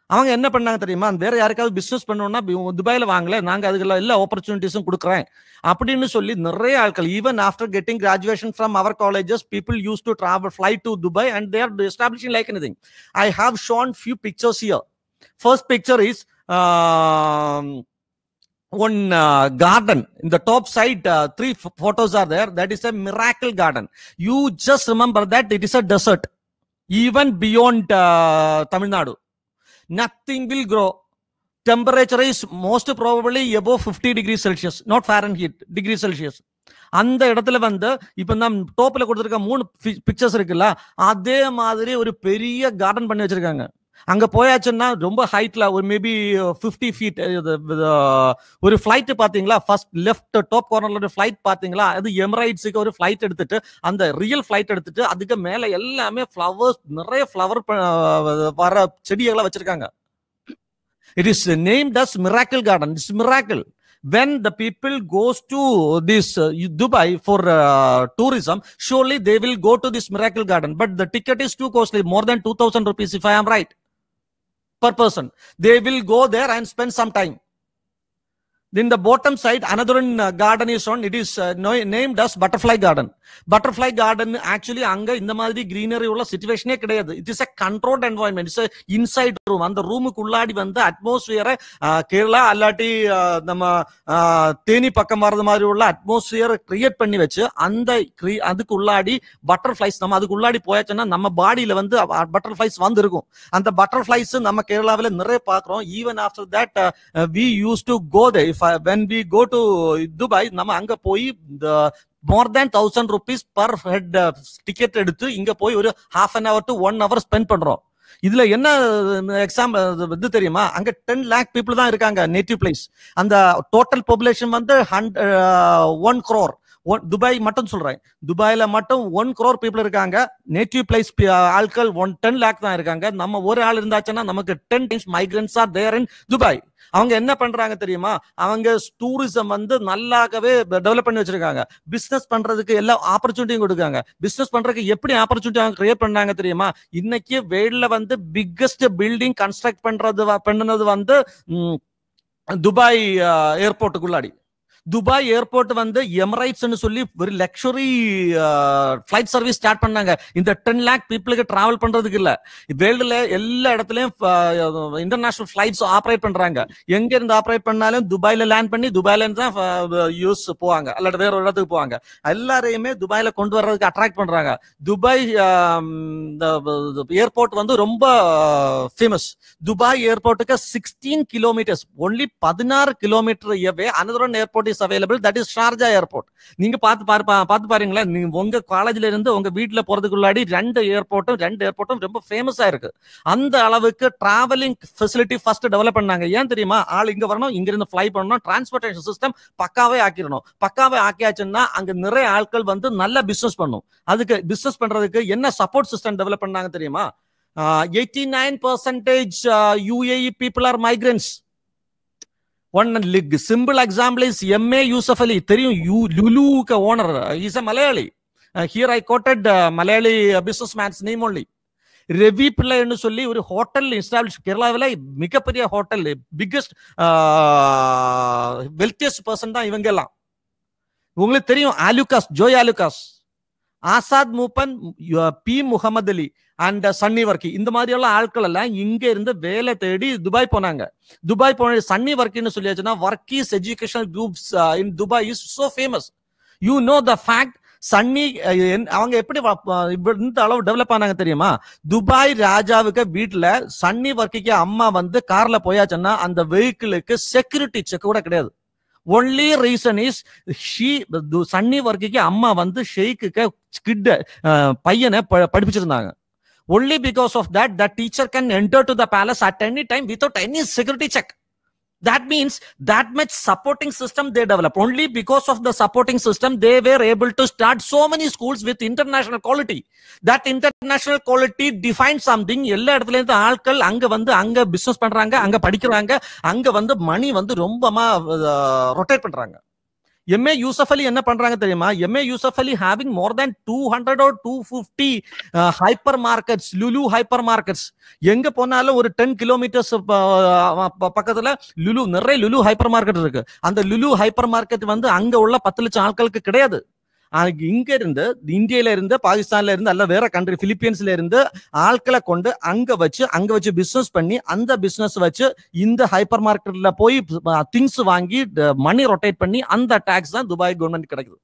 அவங்க என்ன பண்ணாங்க தெரியுமா, வேற யாருக்காவது பிசினஸ் பண்ணணும்னா துபாயில வாங்கல, நாங்க அதுக்கெல்லாம் எல்லா ஆப்பர்ச்சுனிட்டிஸும் கொடுக்குறேன் அப்படின்னு சொல்லி நிறைய ஆட்கள், even after getting graduation from our colleges, people use to travel fly to Dubai and they are establishing like anything. I have shown few pictures here. First picture is one garden. In the top side, 3 photos are there. That is a miracle garden. You just remember that it is a desert. Even beyond Tamil Nadu, nothing will grow. Temperature is most probably above 50 degrees Celsius, not Fahrenheit, degrees Celsius. அந்த இடத்துல வந்து இப்ப நம்ம டோப்ல கொடுத்திருக்க 3 pictures இருக்குல்ல, அதே மாதிரி ஒரு பெரிய கார்டன் பண்ணி வச்சிருக்காங்க. அங்க போயாச்சுன்னா ரொம்ப ஹைட்ல ஒரு மேபி 50 feet ஒரு ஃபிளைட் பாத்தீங்களா, ஃபர்ஸ்ட் லெஃப்ட் டாப் கார்னர்ல ஒரு ஃபிளைட் பாத்தீங்களா, அது எமிரேட்ஸுக்கு ஒரு ஃபிளைட் எடுத்துட்டு அந்த ரியல் ஃபிளைட் எடுத்துட்டு அதுக்கு மேல எல்லாமே ஃப்ளவர்ஸ், நிறைய ஃப்ளவர் வர செடிகளை வச்சிருக்காங்க. It is named as Miracle Garden. It's miracle. When the people goes to this Dubai for tourism, surely they will go to this Miracle Garden. But the ticket is too costly, more than 2,000 rupees, if I am right, per person. They will go there and spend some time. Then the bottom side, another garden is on. It is named as Butterfly Garden. Butterfly Garden actually anga இந்த மாதிரி greenery உள்ள situationே கிடையாது. It is a controlled environment. It's a inside room. அந்த ரூமுக்கு உள்ளாடி வந்து அட்மாஸ்பியரை கேரளா அல்லாட்டி நம்ம தேனி பக்கம் வர்றது மாதிரி உள்ள அட்மாஸ்பியரை கிரியேட் பண்ணி வச்சு அந்த அதுக்கு உள்ளாடி பட்டர்ஃபிளைஸ் நம்ம அதுக்கு உள்ளாடி போயாச்சுன்னா நம்ம பாடியில வந்து பட்டர்ஃபிளைஸ் வந்து இருக்கும். அந்த பட்டர்ஃபிளைஸ் நம்ம கேரளாவில் நிறைய பார்க்கிறோம். Even after that we used to go there. When we go to Dubai, நம்ம அங்க போய் more than 1,000 rupees per head ticket எடுத்து இங்க போய் ஒரு half an hour to 1 hour spend பண்றோம். இதுல என்ன எக்ஸாம்பிள் இது தெரியுமா? அங்க 10 lakh people தான் இருக்காங்க நேட்டிவ் பிளேஸ். அந்த டோட்டல் பாப்புலேஷன் வந்து 1 crore. துபாய் மட்டும் சொல்றேன். துபாயில மட்டும் 1 crore people இருக்காங்க. நேட்டிவ் பிளேஸ் ஆட்கள் 10 lakh தான் இருக்காங்க. நம்ம ஒரு ஆள் இருந்தாச்சுன்னா நமக்கு 10 times migrants are there in Dubai. அவங்க என்ன பண்றாங்க தெரியுமா? அவங்க டூரிசம் வந்து நல்லாகவே டெவலப் பண்ணி வச்சிருக்காங்க. பிசினஸ் பண்றதுக்கு எல்லா ஆப்பர்ச்சுனிட்டியும் கொடுக்காங்க. பிசினஸ் பண்றதுக்கு எப்படி ஆப்பர்ச்சுனிட்டி அவங்க கிரியேட் பண்ணாங்க தெரியுமா? இன்னைக்கு வேர்ல்ட்ல வந்து பிக்கஸ்ட் பில்டிங் கன்ஸ்ட்ரக்ட் பண்ணது வந்து துபாய் ஏர்போர்ட்டுக்குள்ளாடி. துபாய் ஏர்போர்ட் வந்து எமிரேட்ஸ்னு சொல்லி ஒரு லக்ஸரி ஃபிளைட் சர்வீஸ் ஸ்டார்ட் பண்ணாங்க. இந்த 10 lakh பீப்புளுக்கு டிராவல் பண்றதுக்கு இல்ல, வேர்ல்டுல எல்லா இடத்துலயும் இன்டர்நேஷனல் ஃபிளைட்ஸ் ஆப்ரேட் பண்றாங்க. எங்க இருந்து ஆப்ரேட் பண்ணாலும் துபாயில லேண்ட் பண்ணி துபாயில இருந்து தான் யூஸ் போவாங்க, அல்லது வேற ஒரு இடத்துக்கு போவாங்க. எல்லாரையுமே துபாயில கொண்டு வர்றதுக்கு அட்ராக்ட் பண்றாங்க. துபாய் ஏர்போர்ட் வந்து ரொம்ப ஃபேமஸ். துபாய் ஏர்போர்ட்டுக்கு 16 kilometers, only 16 kilometer away another one airport is available, that is Sharjah Airport. நீங்க பார்த்து பாருங்களா, நீங்க உங்க காலேஜ்ல இருந்து உங்க வீட்டுல போறதுக்குள்ளாடி ரெண்டு ஏர்போர்ட்டும் ரொம்ப ஃபேமஸா இருக்கு. அந்த அளவுக்கு டிராவலிங் ஃபெசிலிட்டி ஃபர்ஸ்ட் டெவலப் பண்ணாங்க. ஏன் தெரியுமா? ஆள் இங்க வரணும், இங்க இருந்து ஃப்ளை பண்ணணும், டிரான்ஸ்போர்டேஷன் சிஸ்டம் பக்காவே ஆக்கிடணும். பக்காவே ஆக்கியாச்சுன்னா அங்க நிறைய ஆட்கள் வந்து நல்ல பிசினஸ் பண்ணும். அதுக்கு பிசினஸ் பண்றதுக்கு என்ன சப்போர்ட் சிஸ்டம் டெவலப் பண்ணாங்க தெரியுமா? 89% UAE people are migrants. One simple example is M.A. Yusuf Ali. Lulu ka owner. He is a Malayali. Here I quoted Malayali businessman's name only. Ravi Pillai ennu solli oru hotel establish Kerala mikapariya hotel, biggest wealthiest person da ivanga ella. Ungalukku theriyum Alucas, Joy Alucas, Azad Moopen, P Mohammed Ali and Sunny Varkey, இந்த மாதிரி எல்லாம் ஆட்கள் எல்லாம் இங்க இருந்து வேலை தேடி Dubai போனாங்க. துபாய் போன சன்னி வர்க்கின்னு சொல்லியாச்சுன்னா Varkey's educational groups in Dubai is so famous. You know the fact. Sunny அவங்க எப்படி இந்த அளவு டெவலப் ஆனாங்க தெரியுமா? துபாய் ராஜாவுக்கு வீட்டுல சன்னி வர்க்கிக்கு அம்மா வந்து கார்ல போயாச்சுன்னா அந்த வெஹிக்கிளுக்கு செக்யூரிட்டி செக் கூட கிடையாது. Only reason is சன்னி வர்க்கிக்கு அம்மா வந்து ஷெய்க்கு கிட் பையனை படிப்பிச்சிருந்தாங்க. Only because of that, the teacher can enter to the palace at any time without any security check. That means that much supporting system they developed. Only because of the supporting system, they were able to start so many schools with international quality. That international quality defines something. எல்லா இடத்துல இருந்து ஆட்கள் அங்க வந்து அங்க business பண்றாங்க, அங்க படிக்கிறாங்க, அங்க வந்து மணி வந்து ரொம்பமா ரொட்டேட் பண்றாங்க. M.A. Yusuf Ali என்ன பண்றாங்க தெரியுமா? M.A. Yusuf Ali having more than 200 or 250 hyper markets, Lulu hyper markets. எங்க போனாலும் ஒரு 10 kilometers பக்கத்துல நிறைய லுலு ஹைப்பர் மார்க்கெட் இருக்கு. அந்த லுலு ஹைப்பர் மார்க்கெட் வந்து அங்க உள்ள 10 லட்சம் ஆட்களுக்கு கிடையாது. இங்க இருந்து இந்தியால இருந்து பாகிஸ்தான்ல இருந்து அல்ல வேற கண்ட்ரி பிலிப்பீன்ஸ்ல இருந்து ஆட்களை கொண்டு அங்க வச்சு பிசினஸ் பண்ணி அந்த பிசினஸ் வச்சு இந்த ஹைப்பர் மார்க்கெட்ல போய் திங்ஸ் வாங்கி மணி ரொட்டேட் பண்ணி அந்த டாக்ஸ் தான் துபாய் கவர்மெண்ட் கிடைக்குது.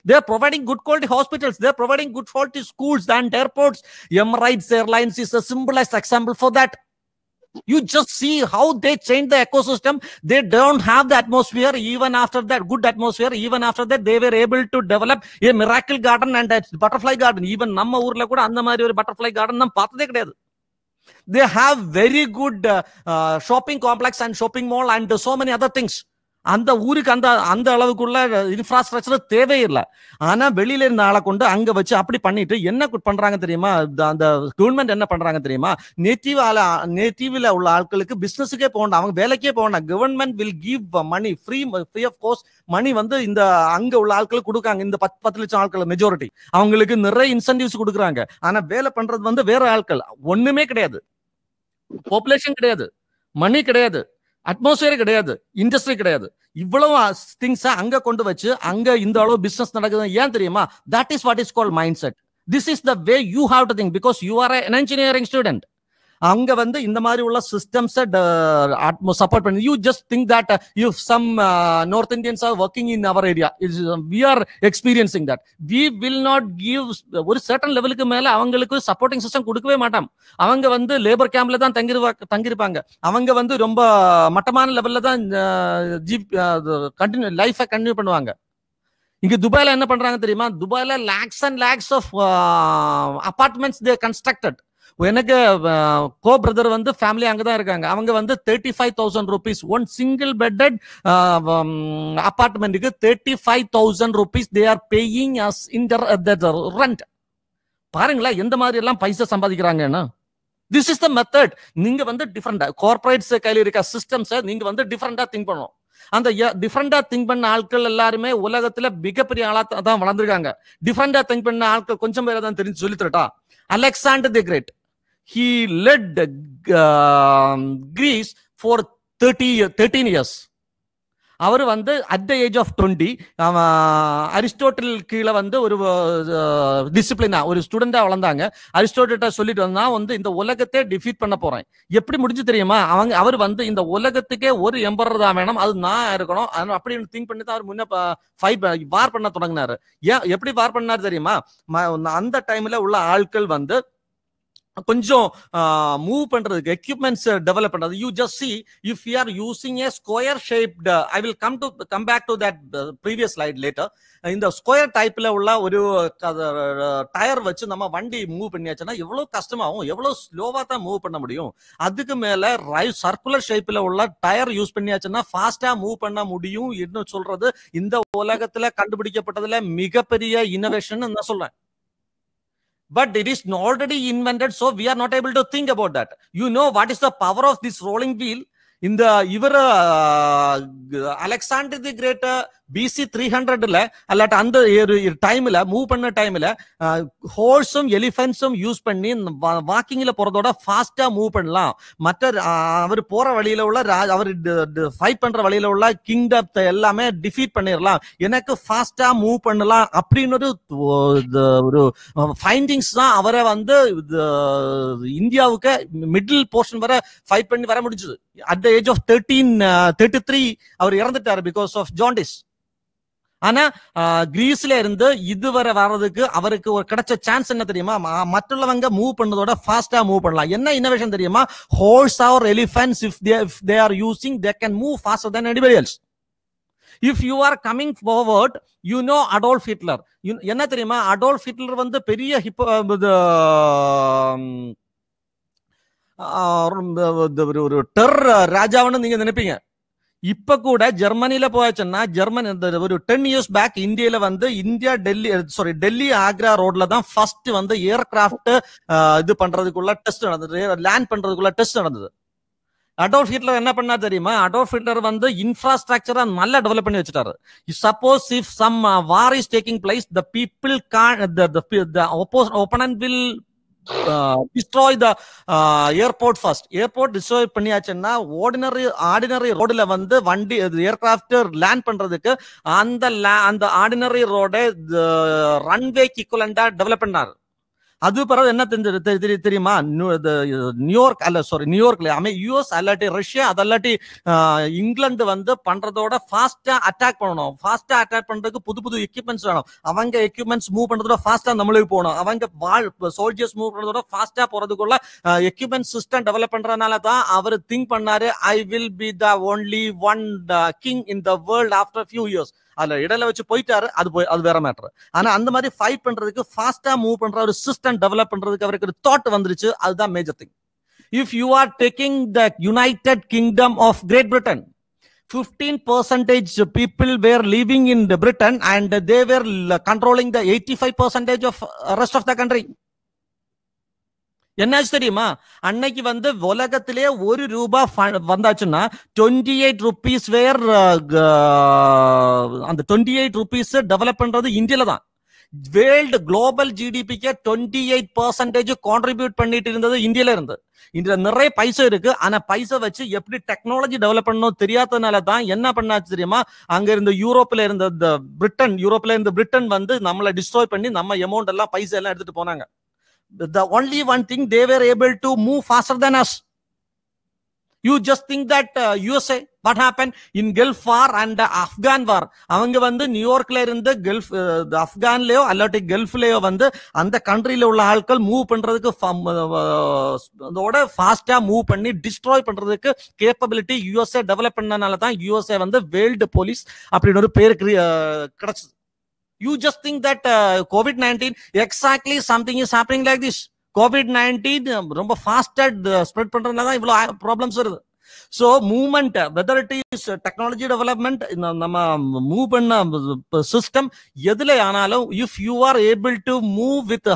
They are providing good quality hospitals. They are providing good quality schools and airports. Emirates Airlines is a simplest example for that. You just see how they change the ecosystem. They don't have the atmosphere. Even after that good atmosphere, even after that they were able to develop a miracle garden and a butterfly garden. Even நம்ம ஊர்ல கூட அந்த மாதிரி ஒரு butterfly garden நம்ம பார்த்ததே கிடையாது. They have very good shopping complex and shopping mall and so many other things. அந்த ஊருக்கு அந்த அளவுக்குள்ள இன்ஃப்ராஸ்ட்ரக்சர் தேவையில்லை. ஆனா வெளியில இருந்த ஆளை கொண்டு அங்க வச்சு அப்படி பண்ணிட்டு என்ன பண்றாங்க தெரியுமா? அந்த கவர்மெண்ட் என்ன பண்றாங்க தெரியுமா? நேட்டிவ்ல உள்ள ஆட்களுக்கு பிசினஸுக்கே போகணும், அவங்க வேலைக்கே போகணும். Government will give money free of cost money வந்து இந்த அங்க உள்ள ஆட்களுக்கு கொடுக்காங்க. இந்த 10 லட்சம் ஆட்கள் மெஜாரிட்டி அவங்களுக்கு நிறைய இன்சென்டிவ்ஸ் கொடுக்குறாங்க. ஆனா வேலை பண்றது வந்து வேற ஆட்கள். ஒண்ணுமே கிடையாது, பாப்புலேஷன் கிடையாது, மணி கிடையாது, அட்மாஸ்பியர் கிடையாது, இண்டஸ்ட்ரி கிடையாது. இவ்வளவு திங்ஸ் அங்க கொண்டு வச்சு அங்க இந்த அளவு பிசினஸ் நடக்குது. ஏன் தெரியுமா? That is what is called mindset. This is the way you have to think because you are an engineering student. அங்க வந்து இந்த மாதிரி உள்ள சிஸ்டம்ஸ் சப்போர்ட் பண்ணி you just think that if some north Indians are working in our area, we are experiencing that. We will not give ஒரு certain லெவலுக்கு மேல அவங்களுக்கு சப்போர்ட்டிங் சிஸ்டம் கொடுக்கவே மாட்டோம். அவங்க வந்து லேபர் கேம்ப்ல தான் தங்கிருப்பாங்க. அவங்க வந்து ரொம்ப மட்டமான லெவல்ல தான் கண்டினியூ லைஃபை கண்டினியூ பண்ணுவாங்க. இங்க துபாயில என்ன பண்றாங்க தெரியுமா? துபாயில lakhs and lakhs of apartments they constructed. எனக்கு கோ பிரதர் வந்து ஃபேமிலி அங்கதான் இருக்காங்க. அவங்க வந்து 35,000 rupees ஒன் சிங்கிள் பெட்டட் அபார்ட்மெண்ட்டுக்கு 35,000 rupees they are paying as in the rent. பாருங்களா எந்த மாதிரி எல்லாம் பைசா சம்பாதிக்கிறாங்கன்னா. This is the method. நீங்க வந்து டிஃபரெண்டா கார்பரேட்ஸ் கையில இருக்க சிஸ்டம்ஸ் நீங்க வந்து டிஃபரெண்டா திங்க் பண்ணணும். அந்த டிஃபரெண்டா திங்க் பண்ண ஆட்கள் எல்லாருமே உலகத்துல மிகப்பெரிய ஆளா தான் வளர்ந்துருக்காங்க. டிஃபரெண்டா திங்க் பண்ண ஆட்கள் கொஞ்சம் பேரை தான் தெரிஞ்சு சொல்லி தரட்டா. Alexander the great, he led Greece for 13 years. அவர் வந்து at the age of 20 Aristotle கீழே வந்து ஒரு டிசிப்ளினா ஒரு ஸ்டூடெண்டா வளர்ந்தாங்க. அரிஸ்டோட்டில்ட்ட சொல்லிட்டு வந்தா வந்து இந்த உலகத்தை டிஃபீட் பண்ண போறேன். எப்படி முடிஞ்சு தெரியுமா? அவர் வந்து இந்த உலகத்துக்கே ஒரு எம்பரர் தான் வேணும், அது நான் இருக்கணும் அப்படின்னு திங்க் பண்ணி தான் அவர் முன்ன வார் பண்ண தொடங்கினாரு. ஏன் எப்படி வார் பண்ணாரு தெரியுமா? அந்த டைம்ல உள்ள ஆட்கள் வந்து கொஞ்சம் மூவ் பண்றதுக்கு எக்யூப்மெண்ட்ஸ் டெவலப் பண்றது. You just see if you are using a square shaped, I will come back to that previous slide later. இந்த ஸ்கொயர் டைப்ல உள்ள ஒரு டயர் வச்சு நம்ம வண்டி மூவ் பண்ணியாச்சுன்னா எவ்வளவு கஷ்டமாகும், எவ்வளவு ஸ்லோவா தான் மூவ் பண்ண முடியும். அதுக்கு மேல சர்க்குலர் ஷேப்ல உள்ள டயர் யூஸ் பண்ணியாச்சுன்னா ஃபாஸ்டா மூவ் பண்ண முடியும். என்ன சொல்றது, இந்த உலகத்துல கண்டுபிடிக்கப்பட்டதுல மிகப்பெரிய இனோவேஷன் நான் சொல்றேன். But it is already invented, so we are not able to think about that. You know what is the power of this rolling wheel? இந்த இவர் அலெக்சாண்டர் தி கிரேட் BC 300ல அல்லாட்ட அந்த டைம்ல மூவ் பண்ண டைம்ல ஹோர்ஸும் எலிஃபென்ட்ஸும் யூஸ் பண்ணி வாக்கிங்ல போறதோட ஃபாஸ்டா மூவ் பண்ணலாம். மற்ற அவர் போற வழியில உள்ள அவர் ஃபைட் பண்ற வழியில உள்ள கிங்டம் எல்லாமே டிஃபீட் பண்ணிடலாம், எனக்கு ஃபாஸ்டா மூவ் பண்ணலாம் அப்படின்னு ஒரு ஃபைண்டிங்ஸ் தான் அவரை வந்து இந்தியாவுக்கு மிடில் போர்ஷன் வரை ஃபைட் பண்ணி வர முடிஞ்சது. அட் த ஏஜ் ஆஃப் 33 அவர் இறந்துட்டாரு பிகாஸ் ஆஃப் ஜாண்டிஸ். ஆனா கிரீஸ்ல இருந்து இதுவரை வர்றதுக்கு அவருக்கு ஒரு கிடைச்ச சான்ஸ் என்ன தெரியுமா? மற்றவங்க மூவ் பண்ணதோட ஃபாஸ்டா மூவ் பண்ணலாம். என்ன இன்னோவேஷன் தெரியுமா? Horse or elephants if they are using, they can move faster than anybody else. If you are coming forward, you know Adolf Hitler. என்ன தெரியுமா? அடால்ஃப் ஹிட்லர் வந்து பெரிய ஒரு டெரர் ராஜாவுன்னு நீங்க நினைப்பீங்க. இப்ப கூட ஜெர்மனில போயாச்சுன்னா ஜெர்மனி ஒரு 10 years பேக் இந்தியால வந்து டெல்லி ஆக்ரா ரோட்ல தான் ஃபர்ஸ்ட் வந்து ஏர்கிராஃப்ட் இது பண்றதுக்குள்ள டெஸ்ட் நடந்தது, லேண்ட் பண்றதுக்குள்ள டெஸ்ட் நடந்தது. அடால்ஃப் ஹிட்லர் என்ன பண்ணா தெரியுமா? அடால்ஃப் ஹிட்லர் வந்து இன்ஃப்ராஸ்ட்ரக்சரை நல்லா டெவலப் பண்ணி வச்சுட்டாரு. Suppose if some war is taking place, the people can't, the opponent will destroy the airport first. Airport destroy பண்ணியாச்சுன்னா ஆர்டினரி ரோடுல வந்து வண்டி ஏர்கிராஃப்ட் லேண்ட் பண்றதுக்கு அந்த ஆர்டினரி ரோட ரன்வேக்கு ஈக்குவலண்டா டெவலப் பண்ணாரு. அது பிறகு என்ன தெரியுமா? நியூயார்க்ல யூஎஸ் அல்லாட்டி ரஷ்யா அதல்லாட்டி இங்கிலாந்து வந்து பண்றதோட ஃபாஸ்டா அட்டாக் பண்ணணும். ஃபாஸ்டா அட்டாக் பண்றதுக்கு புது எக்யூப்மெண்ட்ஸ் வேணும். அவங்க எக்யூப்மெண்ட்ஸ் மூவ் பண்றதோட ஃபாஸ்டா நம்மளுக்கு போகணும். அவங்க சோல்ஜர்ஸ் மூவ் பண்றதோட ஃபாஸ்டா போறதுக்குள்ள எக்யூப்மெண்ட் சிஸ்டம் டெவலப் பண்றதுனால தான் அவர் திங்க் பண்ணாரு, I will be the only one king in the world after few years. அதுல இடையில வச்சு போயிட்டாரு, அது வேற மேட்டர். ஆனா அந்த மாதிரி ஃபைட் பண்றதுக்கு ஃபாஸ்டா மூவ் பண்ற ஒரு சிஸ்டம் டெவலப் பண்றதுக்கு அவருக்கு ஒரு தாட் வந்துருச்சு. அதுதான் major thing. If you are taking the United Kingdom of Great Britain, 15% people were living in Britain and they were controlling the 85% of rest of the country. என்னாச்சு தெரியுமா? அன்னைக்கு வந்து உலகத்திலே ₹1 வந்தாச்சுன்னா 28 rupees வேர் அந்த 28 rupees டெவலப் பண்றது இந்தியால தான். வேர்ல்டு குளோபல் ஜிடிபிக்கு 28% கான்ட்ரிபியூட் பண்ணிட்டு இருந்தது இந்தியால இருந்து. இந்தியா நிறைய பைசா இருக்கு, ஆனா பைசா வச்சு எப்படி டெக்னாலஜி டெவலப் பண்ணணும் தெரியாதனால தான் என்ன பண்ணாச்சு தெரியுமா? அங்க இருந்த யூரோப்ல இருந்த பிரிட்டன் வந்து நம்மளை டிஸ்ட்ராய் பண்ணி நம்ம அமௌண்ட் எல்லாம் பைசா எல்லாம் எடுத்துட்டு போனாங்க. The only one thing they were able to move faster than us. You just think that USA, what happened in Gulf War and Afghan War? அவங்க வந்து நியூயார்க்ல இருந்து கல்ஃப் ஆப்கான்லயோ அல்லாட்டி கல்ஃப்லயோ வந்து அந்த கண்ட்ரில உள்ள ஆட்கள் மூவ் பண்றதுக்கு அதோட ஃபாஸ்டா மூவ் பண்ணி டிஸ்ட்ராய் பண்றதுக்கு கேப்பபிலிட்டி USA டெவலப் பண்ணனால தான் USA வந்து வேர்ல்டு போலீஸ் அப்படின்னு ஒரு பேர் கிடைச்சது. You just think that COVID-19 exactly something is happening like this. COVID-19 ரொம்ப ஃபாஸ்டா ஸ்ப்ரெட் பண்றதுனால தான் இவ்வளவு ப்ராப்ளம்ஸ் வருது. So movement, whether it is technology development, நம்ம மூவ் பண்ண சிஸ்டம் எதுல ஆனாலும் if you are able to move with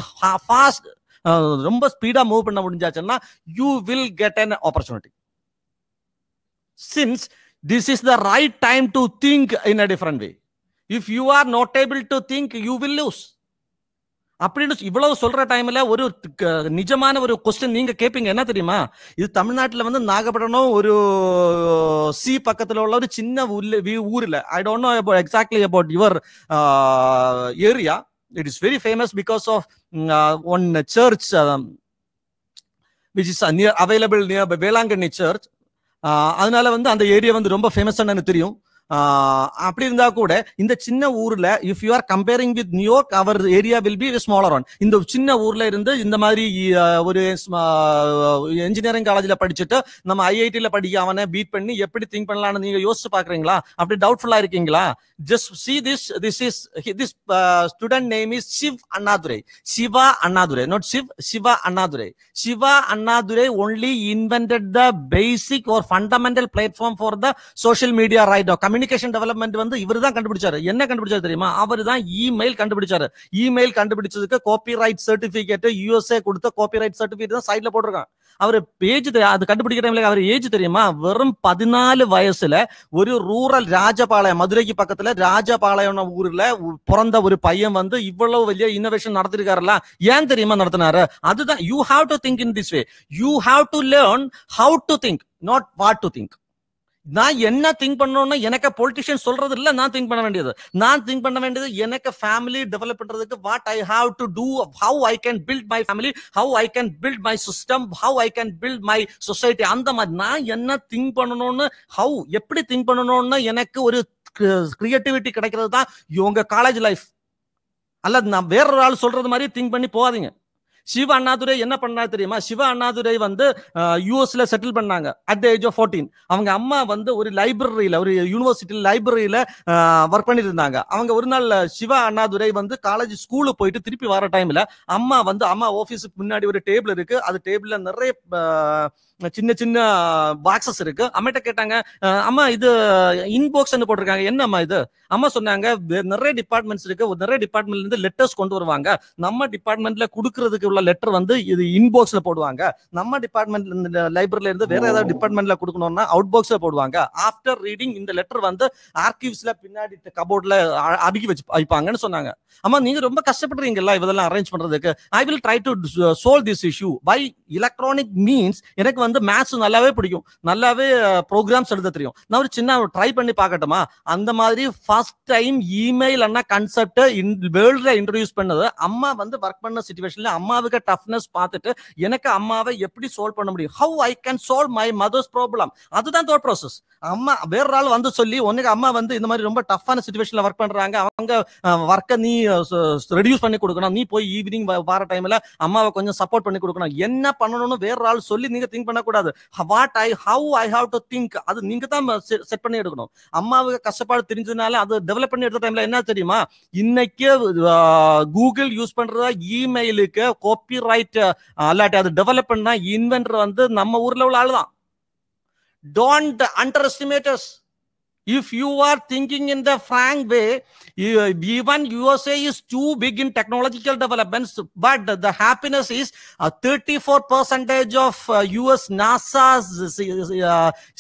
fast, ரொம்ப ஸ்பீடா மூவ் பண்ண முடிஞ்சாச்சுன்னா you will get an opportunity. Since this is the right time to think in a different way. If you are not able to think, you will lose. அப்படின்னு இவ்வளவு சொல்ற டைம்ல ஒரு நிஜமான ஒரு question நீங்க கேட்பீங்க, என்ன தெரியுமா? இது தமிழ்நாட்டுல வந்து நாகப்பட்டினம் ஒரு சி பக்கத்துல உள்ள ஒரு சின்ன ஊர்ல, I don't know about exactly about your area. It is very famous because of one church which is available near Velankanni church. அதனால வந்து அந்த ஏரியா வந்து ரொம்ப ஃபேமஸ் எனக்கு தெரியும். அப்படி இருந்தா கூட இந்த சின்ன ஊர்ல if you are comparing with New York, our area will be smaller one. இந்த சின்ன ஊர்ல இருந்து இந்த மாதிரி ஒரு இன்ஜினியரிங் காலேஜ்ல படிச்சுட்டு நம்ம ஐஐடில படிக்க அவனை பீட் பண்ணி எப்படி திங்க் பண்ணலாம்னு நீங்க யோசிச்சு பாக்குறீங்களா? அப்படி டவுட்ஃபுல்லா இருக்கீங்களா? Just see this student name is Shiv Annadurai. Shiva Annadurai, not Shiva Annadurai. Shiva Annadurai only invented the basic or fundamental platform for the social media right now. Communication development வந்து இவர்தான் கண்டுபிடிச்சாரு. என்ன கண்டுபிடிச்சாரு தெரியுமா? அவர்தான் இமெயில் கண்டுபிடிச்சாரு. Email கண்டுபிடிச்சதுக்கு copyright certificate USA கொடுத்த காப்பிரைட் சர்டிபிகேட் தான் சைட்ல போட்டிருக்காங்க. அவர் ஏஜ் அது கண்டுபிடிக்கிற டைம்ல அவர் ஏஜ் தெரியுமா? வெறும் 14 வயசுல ஒரு ரூரல் ராஜபாளையம், மதுரைக்கு பக்கத்துல ராஜபாளையம் ஊர்ல பிறந்த ஒரு பையன் வந்து இவ்வளவு വലിய இன்னோவேஷன் நடத்திருக்காருல்ல. ஏன் தெரியுமா நடத்தினாரு? அதுதான் you have to think in this way. You have to learn how to think, not what to think. நான் என்ன திங்க் பண்ணணும்னா எனக்கு பொலிட்டிஷியன் சொல்றது இல்ல, நான் திங்க் பண்ண வேண்டியது. நான் திங்க் பண்ண வேண்டியது எனக்கு ஃபேமிலி டெவலப் பண்றதுக்கு what I have to do, how I can build my family, how I can build my system, how I can build my society. அந்த மாதிரி நான் என்ன திங்க் பண்ணணும்னு, ஹவு எப்படி திங்க் பண்ணணும்னு எனக்கு ஒரு கிரியேட்டிவிட்டி கிடைக்கிறது தான் உங்க காலேஜ் லைஃப். அல்லது நான் வேறொரு ஆள் சொல்றது மாதிரி திங்க் பண்ணி போகாதீங்க. சிவா அண்ணாதுரை என்ன பண்ணாரு தெரியுமா? சிவா அண்ணாதுரை வந்து யூஎஸ்ல செட்டில் பண்ணாங்க அட் த ஏஜ் ஆஃப் 14. அவங்க அம்மா வந்து ஒரு லைப்ரரியில, ஒரு யூனிவர்சிட்டி லைப்ரரியில ஒர்க் பண்ணிட்டு இருந்தாங்க. அவங்க ஒரு நாள் சிவா அண்ணாதுரை வந்து காலேஜ் ஸ்கூலுக்கு போயிட்டு திருப்பி வர டைம்ல அம்மா ஆபீஸுக்கு முன்னாடி ஒரு டேபிள் இருக்கு. அது டேபிள்ல நிறைய சின்ன சின்ன பாக்ஸஸ் இருக்கு. அம்மிட்ட கேட்டாங்க, அம்மா இது இன்பாக்ஸ் போட்டிருக்காங்க, என்ன அம்மா இது? அம்மா சொன்னாங்க, நிறைய டிபார்ட்மெண்ட்ஸ் இருக்கு, நிறைய டிபார்ட்மெண்ட்ல இருந்து லெட்டர்ஸ் கொண்டு வருவாங்க. நம்ம டிபார்ட்மெண்ட்ல கொடுக்கறதுக்கு உள்ள லெட்டர் வந்து இது இன்பாக்ஸ்ல போடுவாங்க. நம்ம டிபார்ட்மெண்ட்ல லைப்ரரியில இருந்து வேற ஏதாவது டிபார்ட்மெண்ட்ல கொடுக்கணும்னா அவுட் பாக்ஸ்ல போடுவாங்க. ஆஃப்டர் ரீடிங் இந்த லெட்டர் வந்து ஆர்கிவ்ஸ்ல பின்னாடி கபோர்ட்ல அடுக்கி வச்சு வைப்பாங்கன்னு சொன்னாங்க. அம்மா நீங்க ரொம்ப கஷ்டப்படுறீங்கல்ல இதெல்லாம் அரேஞ்ச் பண்றதுக்கு. I will try to solve this issue by electronic means. எனக்கு வந்து மேத்ஸ் நல்லாவே பிடிக்கும், நல்லாவே ப்ரோக்ராம்ஸ் எழுத தெரியும். நான் ஒரு சின்ன ட்ரை பண்ணி பார்க்கட்டுமா? அந்த மாதிரி ஃபர்ஸ்ட் டைம் இமெயில் அண்ணா கான்செப்ட் வேர்ல்ட்ல இன்ட்ரோடியூஸ் பண்ணது. அம்மா வந்து ஒர்க் பண்ண சிச்சுவேஷன்ல அம்மாவுக்கு டஃப்னஸ் பார்த்துட்டு எனக்கு அம்மாவை எப்படி சால்வ் பண்ண முடியும், how I can solve my mother's problem, அதுதான் தோட் ப்ராசஸ். அம்மா வேற ஆள் வந்து சொல்லி உனக்கு அம்மா வந்து இந்த மாதிரி ரொம்ப டஃப்பான சிச்சுவேஷன்ல ஒர்க் பண்றாங்க, அவங்க ஒர்க்கை நீ ரெடியூஸ் பண்ணி கொடுக்கணும், நீ போய் ஈவினிங் வர டைம்ல அம்மாவை கொஞ்சம் சப்போர்ட் பண்ணி கொடுக்கணும், என்ன பண்ணணும்னு வேற ஆள் சொல்லி நீங்க திங்க் பண்ணக்கூடாது. How I have to think, அது நீங்க தான் செட் பண்ணி எடுக்கணும். அம்மாவுக்கு கஷ்டப்பாடு தெரிஞ்சதுனால அது டெவலப் பண்ணி எடுத்த டைம்ல என்ன தெரியுமா? இன்னைக்கு கூகுள் யூஸ் பண்ற இமெயிலுக்கு காப்பிரைட் அல்லாட்டி அது டெவலப் பண்ண இன்வென்டர் வந்து நம்ம ஊர்ல உள்ள ஆள் தான். Don't underestimate us. If you are thinking in the frank way, even USA is too big in technological developments, but the happiness is 34% of US NASA's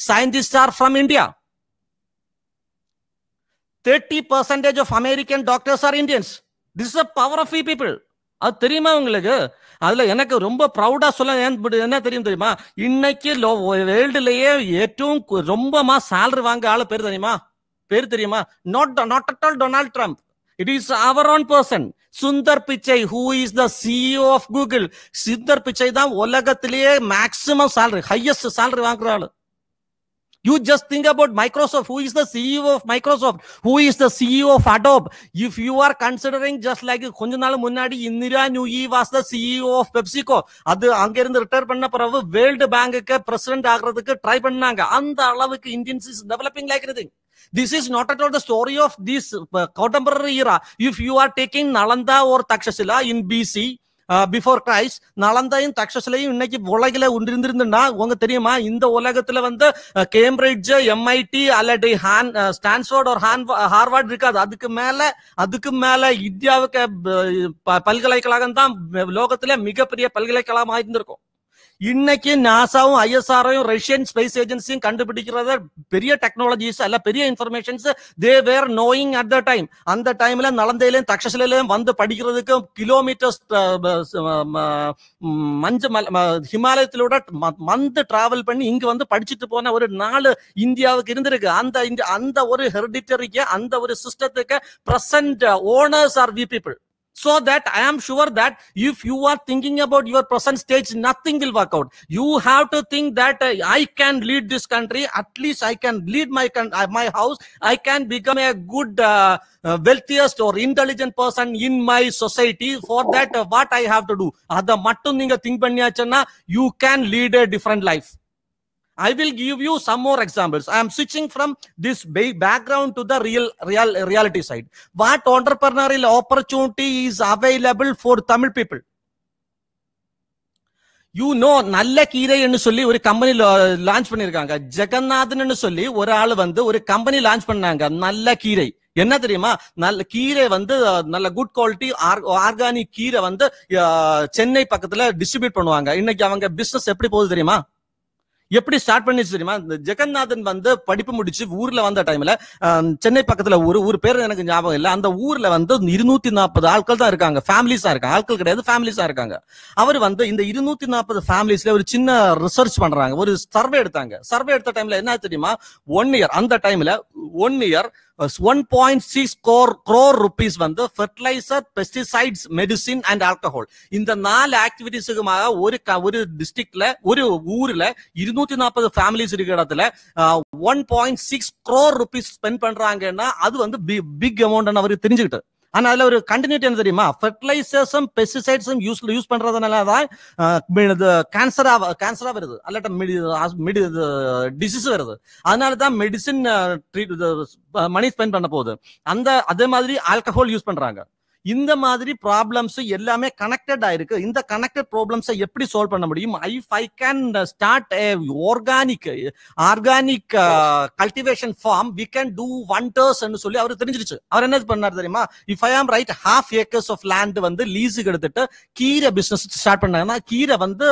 scientists are from India. 30% of American doctors are Indians. This is the power of we people. அது தெரியுமா உங்களுக்கு? அதுல எனக்கு ரொம்ப ப்ரௌடா சொல்ல என்ன தெரியும் தெரியுமா? இன்னைக்கு வேர்ல்டுலயே ஏற்றும் ரொம்பமா salary வாங்க ஆளு பேர் தெரியுமா? Not at all Donald Trump. It is our own person. Sundar Pichai, who is the CEO of Google. Sundar Pichai தான் உலகத்திலேயே maximum salary, highest salary வாங்குற ஆளு. You just think about Microsoft. Who is the CEO of Microsoft? Who is the CEO of Adobe? If you are considering just like கொஞ்ச நாள் முன்னாடி Indira Nooyi was the CEO of PepsiCo. அது அங்க இருந்து retire பண்ண பிறகு world பேங்குக்கு president ஆகிறதுக்கு ட்ரை பண்ணாங்க. அந்த அளவுக்கு Indians is developing like anything. This is not at all the story of this contemporary era. If you are taking Nalanda or Takshashila in BC, before Christ, நலந்தையும் தக்ஷசிலையும் இன்னைக்கு உலகில ஒன்றிருந்திருந்தா உங்க தெரியுமா? இந்த உலகத்துல வந்து கேம்பிரிட்ஜ், MIT அல்லது ஸ்டான்ஃபோர்ட் ஒரு ஹார்வர்ட் இருக்காது. அதுக்கு மேல இந்தியாவுக்கு பல்கலைக்கழகம் தான் லோகத்துல மிகப்பெரிய பல்கலைக்கழகமா இருந்திருக்கும். இன்னைக்கு நாசாவும் ISROயும் ரஷ்யன் ஸ்பேஸ் ஏஜென்சியும் கண்டுபிடிக்கிறத பெரிய டெக்னாலஜிஸ் அல்ல பெரிய informations they were knowing at the time. அந்த டைம்ல நலந்தையிலையும் தக்ஷசிலையும் வந்து படிக்கிறதுக்கு கிலோமீட்டர்ஸ் ஹிமாலயத்திலோட வந்து டிராவல் பண்ணி இங்க வந்து படிச்சுட்டு போன ஒரு நாள் இந்தியாவுக்கு இருந்திருக்கு. அந்த ஒரு ஹெரிடிட்டரிக்கு அந்த ஒரு சிஸ்டத்துக்கு present owners are we people. So that I am sure that if you are thinking about your present stage, nothing will work out. You have to think that I can lead this country. At least I can lead my house. I can become a good, wealthiest or intelligent person in my society. For that, what I have to do? Adha mattum neenga think panniyachana, you can lead a different life. I will give you some more examples. I am switching from this background to the reality side. What entrepreneurial opportunity is available for Tamil people? You know, நல்ல கீரைன்னு சொல்லி ஒரு company launch பண்ணிருக்காங்க. ஜெகநாதன் சொல்லி ஒரு ஆளு வந்து ஒரு company launch பண்ணாங்க. நல்ல கீரை என்ன தெரியுமா? நல்ல கீரை வந்து நல்ல குட் குவாலிட்டி ஆர்கானிக் கீரை வந்து சென்னை பக்கத்துல டிஸ்ட்ரிபியூட் பண்ணுவாங்க. இன்னைக்கு அவங்க பிசினஸ் எப்படி போகுது தெரியுமா? எப்படி ஸ்டார்ட் பண்ணிச்சு தெரியுமா? ஜெகநாதன் வந்து படிப்பு முடிச்சு ஊர்ல வந்த டைம்ல சென்னை பக்கத்துல ஊர் பேர் எனக்கு ஞாபகம் இல்லை. அந்த ஊர்ல வந்து 240 ஆட்கள் தான் இருக்காங்க. ஃபேமிலிஸா இருக்காங்க. ஆட்கள் கிடையாது, ஃபேமிலிஸா இருக்காங்க. அவர் வந்து இந்த 240 ஃபேமிலிஸ்ல ஒரு சின்ன ரிசர்ச் பண்றாங்க. ஒரு சர்வே எடுத்தாங்க. சர்வே எடுத்த டைம்ல என்ன தெரியுமா? 1 இயர், அந்த டைம்ல 1 இயர் 1.6 crore rupees வந்து fertiliser, pesticides, medicine and alcohol இந்த 4 ஆக்டிவிட்டிஸுக்குமாக ஒரு டிஸ்ட்ரிக்ட்ல ஒரு ஊர்ல 240 ஃபேமிலிஸ் இருக்கிற இடத்துல 1.6 crore rupees ஸ்பெண்ட் பண்றாங்கன்னா அது வந்து பிக் அமௌண்ட் அவருக்கு தெரிஞ்சுக்கிட்டு. ஆனா அதுல ஒரு கண்டினியூட்டி என்ன தெரியுமா? ஃபெர்டிலைசர்ஸும் பெஸ்டிசைட்ஸும் யூஸ் பண்றதுனாலதான் கேன்சரா வருது, அல்லட்ட டிசீஸ் வருது. அதனாலதான் மெடிசின் மணி ஸ்பெண்ட் பண்ண போகுது. அதே மாதிரி ஆல்கஹால் யூஸ் பண்றாங்க. இந்த மாதிரி ப்ராப்ளம்ஸ் எல்லாமே கனெக்டட் ஆயிருக்கு. இந்த கனெக்டட் ப்ராப்ளம்ஸை எப்படி சால்வ் பண்ண முடியும்? If I can start organic cultivation farm, we can do wonders ன்னு சொல்லி அவருக்கு தெரிஞ்சிருச்சு. அவர் என்ன பண்ணார் தெரியுமா? இஃப் ஐ ஆம் ரைட், 1/2 acres ஆஃப் லேண்ட் வந்து லீஸுக்கு எடுத்துட்டு கீரை பிசினஸ் ஸ்டார்ட் பண்ணாங்கன்னா, கீரை வந்து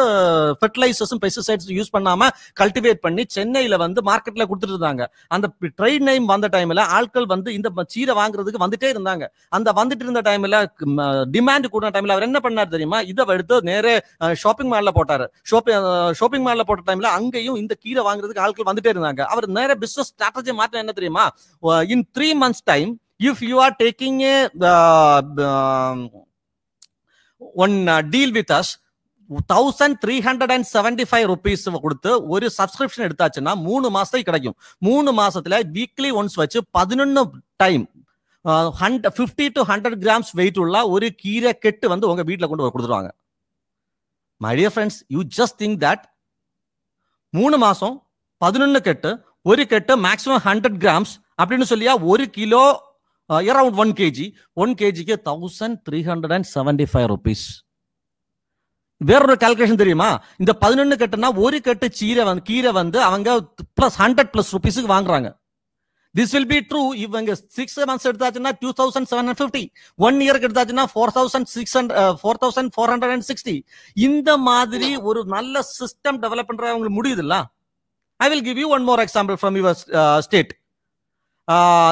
ஃபெர்டிலைசர்ஸும் பெஸ்டிசைட்ஸ் யூஸ் பண்ணாம கல்டிவேட் பண்ணி சென்னையில வந்து மார்க்கெட்ல கொடுத்துட்டு இருந்தாங்க. அந்த ட்ரேட் நேம் வந்த டைம்ல ஆட்கள் வந்து இந்த கீரை வாங்குறதுக்கு வந்துட்டே இருந்தாங்க. அந்த வந்துட்டு இருந்த டைம்ல டிமாண்ட் கூடின டைம்ல அவர் என்ன பண்ணார் தெரியுமா? இதை எடுத்து நேரே ஷாப்பிங் மால்ல போட்டாரு. ஷாப்பிங் மால்ல போட்ட டைம்ல அங்கேயும் இந்த கீரை வாங்குறதுக்கு ஆட்கள் வந்துட்டே இருந்தாங்க. அவர் நேர பிசினஸ் ஸ்ட்ராட்டஜி மாற்ற என்ன தெரியுமா? இன் 3 months time, if you are taking one deal with us, 1375 rupees கொடுத்து ஒரு சப்ஸ்கிரிப்ஷன் எடுத்தாச்சுன்னா 3 மாசத்துக்கு கிடைக்கும். 3 மாசத்துல வீக்லி ஒன்ஸ் வச்சு 11 டைம் 50 to 100 grams வெயிட் உள்ள ஒரு கீரை கெட்டு வந்து உங்க வீட்டுல கொண்டு கொடுத்துருவாங்க. My dear friends, you just think that 3 மாசம் 11 கெட்டு, ஒரு கெட்டு மேக்ஸிமம் 100 grams அப்படின்னு சொல்லியா 1 கிலோ அரௌண்ட் 1 kg, 1 kgக்கு 1375 rupees. வேறொரு கால்குலேஷன் தெரியுமா? இந்த 11 கட்டுனா ஒரு கட்டு கீரை வந்து அவங்க +100+ rupeesக்கு வாங்குறாங்க. This will be true if 6 months எடுத்தாச்சுன்னா 2750, 1 year எடுத்தாச்சுன்னா 4460. இந்த மாதிரி ஒரு நல்ல சிஸ்டம் டெவலப் பண்றவங்க முடியுதுல்ல. I will give you one more example from your state.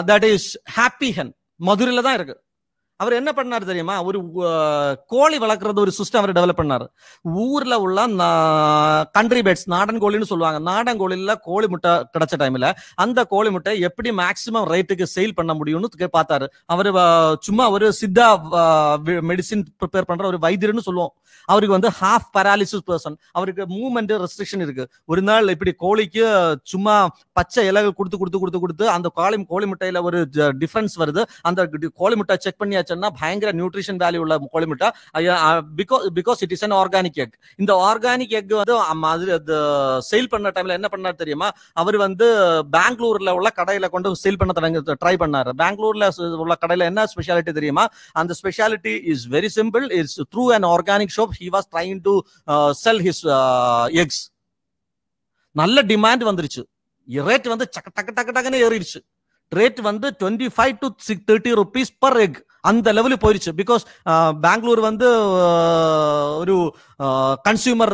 That is Happy Hen. மதுரையில தான் இருக்கு. அவர் என்ன பண்ணாரு தெரியுமா? ஒரு கோழி வளர்க்கறது ஒரு சிஸ்டம் அவர் டெவலப் பண்ணாரு. ஊர்ல உள்ள கண்ட்ரி பெட்ஸ், நாடன் கோழின்னு சொல்லுவாங்க. நாடன் கோழில கோழி முட்டை கிடைச்ச டைம்ல அந்த கோழி முட்டை எப்படி மேக்சிமம் ரேட்டுக்கு சேல் பண்ண முடியும்னு பார்த்தாரு. அவரு சும்மா ஒரு சித்தா மெடிசின் ப்ரிப்பேர் பண்ற ஒரு வைத்தியர்னு சொல்லுவோம். அவருக்கு வந்து ஹாஃப் பேராலிசிஸ் பர்சன், அவருக்கு மூவ்மெண்ட் ரெஸ்ட்ரிக்ஷன் இருக்கு. ஒரு நாள் இப்படி கோழிக்கு சும்மா பச்சை இலைகள் கொடுத்து அந்த கோழி முட்டையில ஒரு டிஃபரன்ஸ் வருது. அந்த கோழி முட்டை செக் பண்ணியாச்சுன்னா பயங்கர நியூட்ரிஷன் வேல்யூ உள்ள கோழி முட்டை. Because it is an organic egg. இந்த ஆர்கானிக் எக் வந்து சேல் பண்ண டைம்ல என்ன பண்ணாரு தெரியுமா? அவர் வந்து பெங்களூர்ல உள்ள கடையில கொண்டு சேல் பண்ண ட்ரை பண்ணாரு. பெங்களூர்ல உள்ள கடையில என்ன ஸ்பெஷாலிட்டி தெரியுமா? அந்த speciality is very simple. It's through an organic shop he was trying to sell his eggs. நல்ல டிமாண்ட் வந்துருச்சு. ரேட் வந்து டக்கு ஏறிடுச்சு. ரேட் வந்து 25 to 30 rupees per egg அந்த லெவலுக்கு போயிருச்சு. பிகாஸ் பெங்களூர் வந்து ஒரு கன்சியூமர்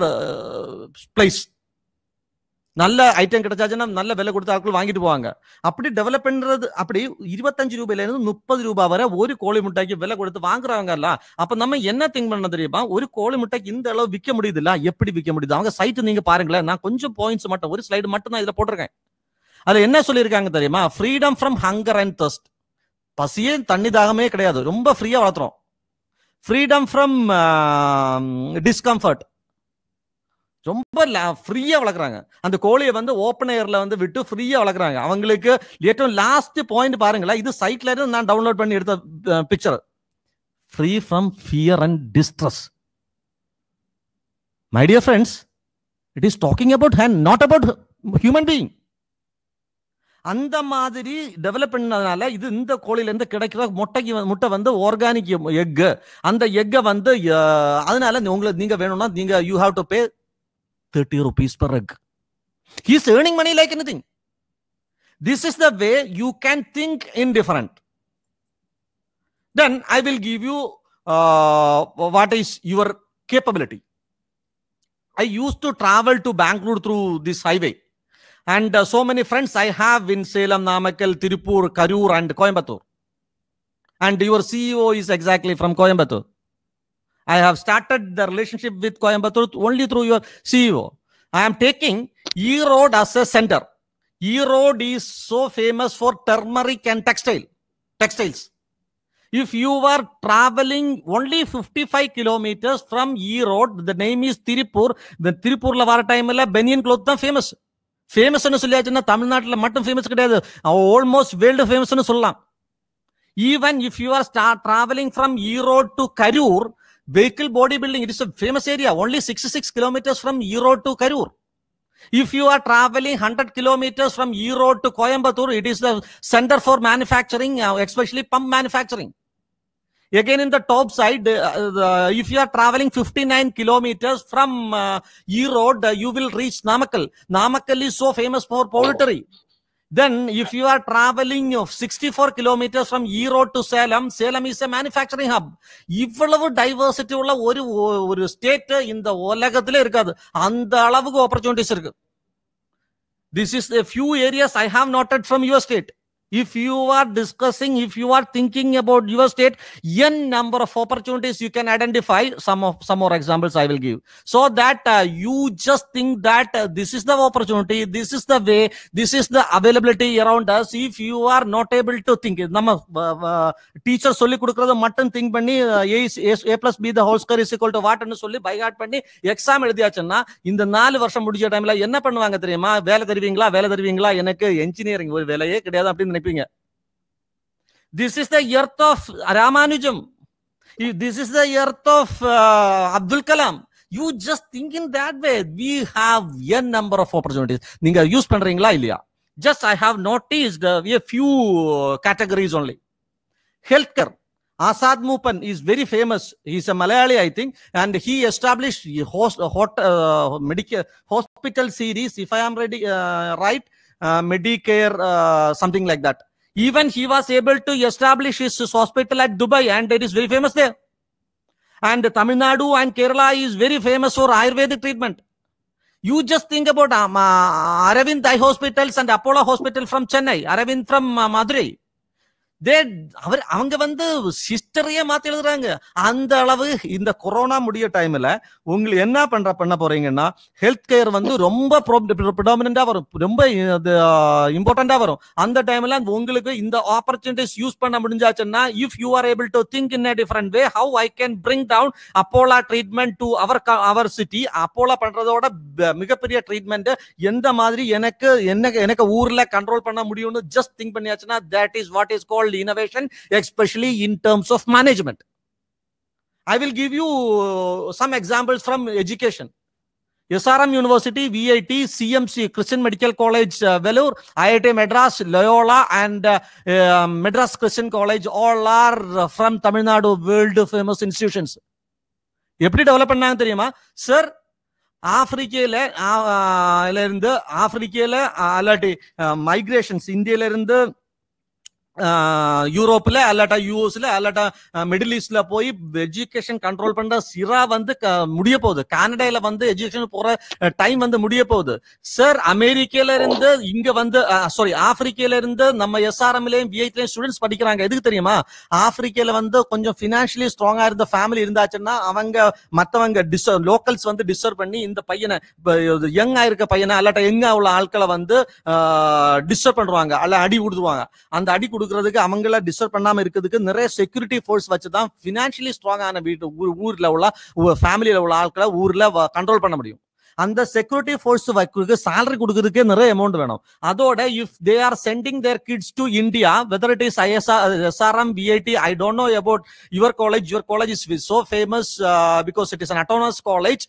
பிளேஸ். நல்ல ஐட்டம் கிடைச்சாச்சுன்னா நல்ல விலை கொடுத்த ஆட்கள் வாங்கிட்டு போவாங்க. அப்படி டெவலப் பண்றது அப்படி 25 ரூபாயில இருந்து 30 ரூபாய் வரை ஒரு கோழி முட்டைக்கு விலை கொடுத்து வாங்குறாங்கல்ல. அப்ப நம்ம என்ன திங்க் பண்ண தெரியுமா? ஒரு கோழி முட்டைக்கு இந்த அளவு விற்க முடியுது இல்ல, எப்படி விற்க முடியுது? அவங்க சைட் நீங்க பாருங்களேன். நான் கொஞ்சம் பாயிண்ட்ஸ் மட்டும், ஒரு ஸ்லைடு மட்டும் நான் இதுல போட்டிருக்கேன். அதுல என்ன சொல்லியிருக்காங்க தெரியுமா? Freedom from hunger and thirst. பசியே தண்ணி தாகமே கிடையாது, ரொம்ப ஃப்ரீயா வளர்த்துறோம். ஃப்ரீடம் ஃப்ரம் டிஸ்கம்ஃபர்ட், ரொம்ப ஃப்ரீயா வளர்க்குறாங்க. அந்த கோழியை வந்து ஓப்பன் ஏர்ல வந்து விட்டு ஃப்ரீயா வளர்க்குறாங்க. அவங்களுக்கு ஏற்றம் லாஸ்ட் பாயிண்ட் பாருங்களா, இது சைட்ல இருந்து நான் டவுன்லோட் பண்ணி எடுத்த picture. Free from fear and distress. My dear friends, it is talking about hand, not about human being. அந்த மாதிரி டெவலப் பண்ணதுனால இது இந்த கோழில இருந்து கிடைக்கிற முட்டை வந்து ஆர்கானிக் எக். அந்த எக்கை வந்து அதனால உங்களுக்கு நீங்க வேணும்னா நீங்க you have to pay 30 rupees per egg. He is earning money like anything. This is the way you can think in different. Then I will give you what is your capability. I used to travel to Bangalore through this highway. And so many friends I have in Salem, Namakkal, Tirupur, Karur and Coimbatore. And your CEO is exactly from Coimbatore. I have started the relationship with Coimbatore only through your CEO. I am taking E-Road as a center. E-Road is so famous for turmeric and textiles. If you are traveling only 55 kilometers from E-Road, the name is Tirupur. The Tirupur la vara time la Benian cloth தான் famous. Famous னு சொல்லியாச்சுன்னா தமிழ்நாட்டுல மட்டும் famous கிடையாது, almost world ஃபேமஸ்னு சொல்லலாம். Even if you are traveling from E-Road to Karur, vehicle bodybuilding, it is a famous area, only 66 kilometers from E-Road to Karur. If you are traveling 100 kilometers from E-Road to Coimbatore, it is the center for manufacturing, especially pump manufacturing. Again, in the top side, if you are traveling 59 kilometers from E-Road, you will reach Namakkal. Namakkal is so famous for poultry. Then, if you are traveling 64 kilometers from E-Road to Salem, Salem is a manufacturing hub. இவ்வளவு diversity உள்ள ஒரு state இந்த உலகத்திலே இருக்காது. அந்த அளவுக்கு opportunities இருக்கு. This is a few areas I have noted from your state. If you are discussing, if you are thinking about your state, n number of opportunities you can identify. Some more examples I will give, so that you just think that this is the opportunity, this is the way, this is the availability around us. If you are not able to think, நம்ம teacher சொல்லி கொடுக்கறத மட்டும் think பண்ணி a plus b the whole square is equal to what ன்னு சொல்லி by heart பண்ணி exam எழுதியாச்சுன்னா இந்த 4 வருஷம் முடிஞ்ச டைம்ல என்ன பண்ணுவாங்க தெரியுமா? வேலை தருவீங்களா, எனக்கு என்ஜினியரிங் ஒரு வேலையே கிடையாது அப்படின்னு. This is the earth of Ramanujam. This is the earth of Abdul Kalam. You just think in that way. We have a number of opportunities. Ninga use பண்றீங்களா இல்லையா? Just I have noticed a few categories only. Healthcare. Asad Moopan is very famous. He is a Malayali, I think, and he established medical hospital series. If I am right, Medicare, something like that. Even he was able to establish his hospital at Dubai, and it is very famous there. And Tamil Nadu and Kerala is very famous for Ayurvedic treatment. You just think about Aravind Eye Hospitals and Apollo Hospital from Chennai, Aravind from Madurai. அவங்க வந்து ஹிஸ்டரியே மாத்தி எழுதுறாங்க. அந்த அளவு இந்த corona முடிய டைம்ல உங்களுக்கு என்ன பண்ண போறீங்கன்னா, ஹெல்த் கேர் வந்து ரொம்ப ப்ரிடாமினண்டா வரும், ரொம்ப இம்பார்ட்டண்டா வரும். அந்த டைம்ல உங்களுக்கு இந்த ஆப்பர்ச்சுனிட்டிஸ் யூஸ் பண்ண முடிஞ்சாச்சுன்னா, if you are able to think in a different way, how I can bring down Apollo treatment to our city, Apollo பண்றதோட மிகப்பெரிய ட்ரீட்மெண்ட் எந்த மாதிரி எனக்கு ஊர்ல கண்ட்ரோல் பண்ண முடியும்னு ஜஸ்ட் திங்க் பண்ணியாச்சுன்னா, that is what is called innovation, especially in terms of management. I will give you some examples from education. SRM University, VIT, CMC, Christian Medical College, Vellore, IIT Madras, Loyola, and Madras Christian College, all are from Tamil Nadu, world famous institutions. எப்படி develop பண்ணாங்க தெரியுமா sir? ஆப்பிரிக்கையில அல்லாட்டி migrations இந்தியில இருந்து யூரோப்ல அல்லாட்டா யூஎஸ்ல அல்லாட்டா middle ஈஸ்ட்ல போய் education control பண்ற சிரா வந்து முடிய போகுது. கனடால வந்து எஜுகேஷன் போற டைம் வந்து முடிய போகுது சார். அமெரிக்கால இருந்து இங்க வந்து ஆப்பிரிக்கால இருந்து நம்ம எஸ்ஆர்எம்லயும் விஐடிலயும் ஸ்டூடெண்ட்ஸ் படிக்கிறாங்க. எதுக்கு தெரியுமா? ஆப்பிரிக்கால வந்து கொஞ்சம் பினான்சியலி ஸ்ட்ராங்கா இருந்த ஃபேமிலி இருந்தாச்சுன்னா அவங்க மத்தவங்க லோக்கல்ஸ் வந்து டிஸ்டர்ப் பண்ணி இந்த பையனை, யங்கா இருக்க பையனை அல்லாட்டா யங்கா உள்ள ஆட்களை வந்து டிஸ்டர்ப் பண்ணுவாங்க, அல்ல அடி கொடுத்துருவாங்க. அந்த அடி கொடுக்கறதுக்கு அவங்கள டிஸ்டர்ப் பண்ணாம இருக்கிறதுக்கு நிறைய செக்யூரிட்டி ஃபோர்ஸ் வச்சுதான் பினான்சியலி ஸ்ட்ராங் ஆன ஊர்ல உள்ள ஃபேமிலியில உள்ள ஆட்களை ஊர்ல கண்ட்ரோல் பண்ண முடியும். அந்த செக்யூரிட்டி ஃபோர்ஸ் வைக்கிறதுக்கு salary கொடுக்கிறதுக்கே நிறைய அமௌண்ட் வேணும். அதோட if they are sending there kids to India, whether it is SRM, VIT, I don't know about your college. Your college is so famous because it is an autonomous college.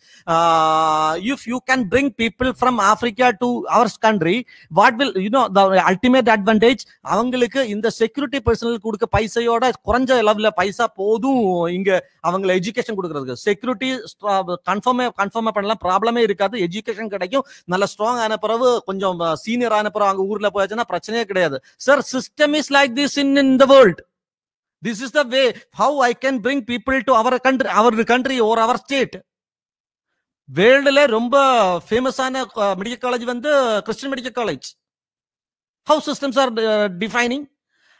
If you can bring people from Africa to our country, what will the ultimate advantage? அவங்களுக்கு இந்த security personal கொடுக்க பைசையோட குறைஞ்ச லெவல்ல பைசா போதும் இங்க அவங்கள education கொடுக்கறதுக்கு. Security confirm பண்ணலாம், ப்ராப்ளமே இருக்காது. எஜுகேஷன் கிடைக்கும். நல்ல ஸ்ட்ராங் ஆன பிறகு கொஞ்சம் சீனியர் ஆன பிறகு அங்க ஊர்ல போயாச்சுன்னா பிரச்சனையே கிடையாது sir. System is like this in the world. This is the way how I can bring people to our country or our state. வேர்ல்டுல ரொம்ப ஃபேமஸான மெடிக்கல் காலேஜ் வந்து Christian medical college. How systems are defining?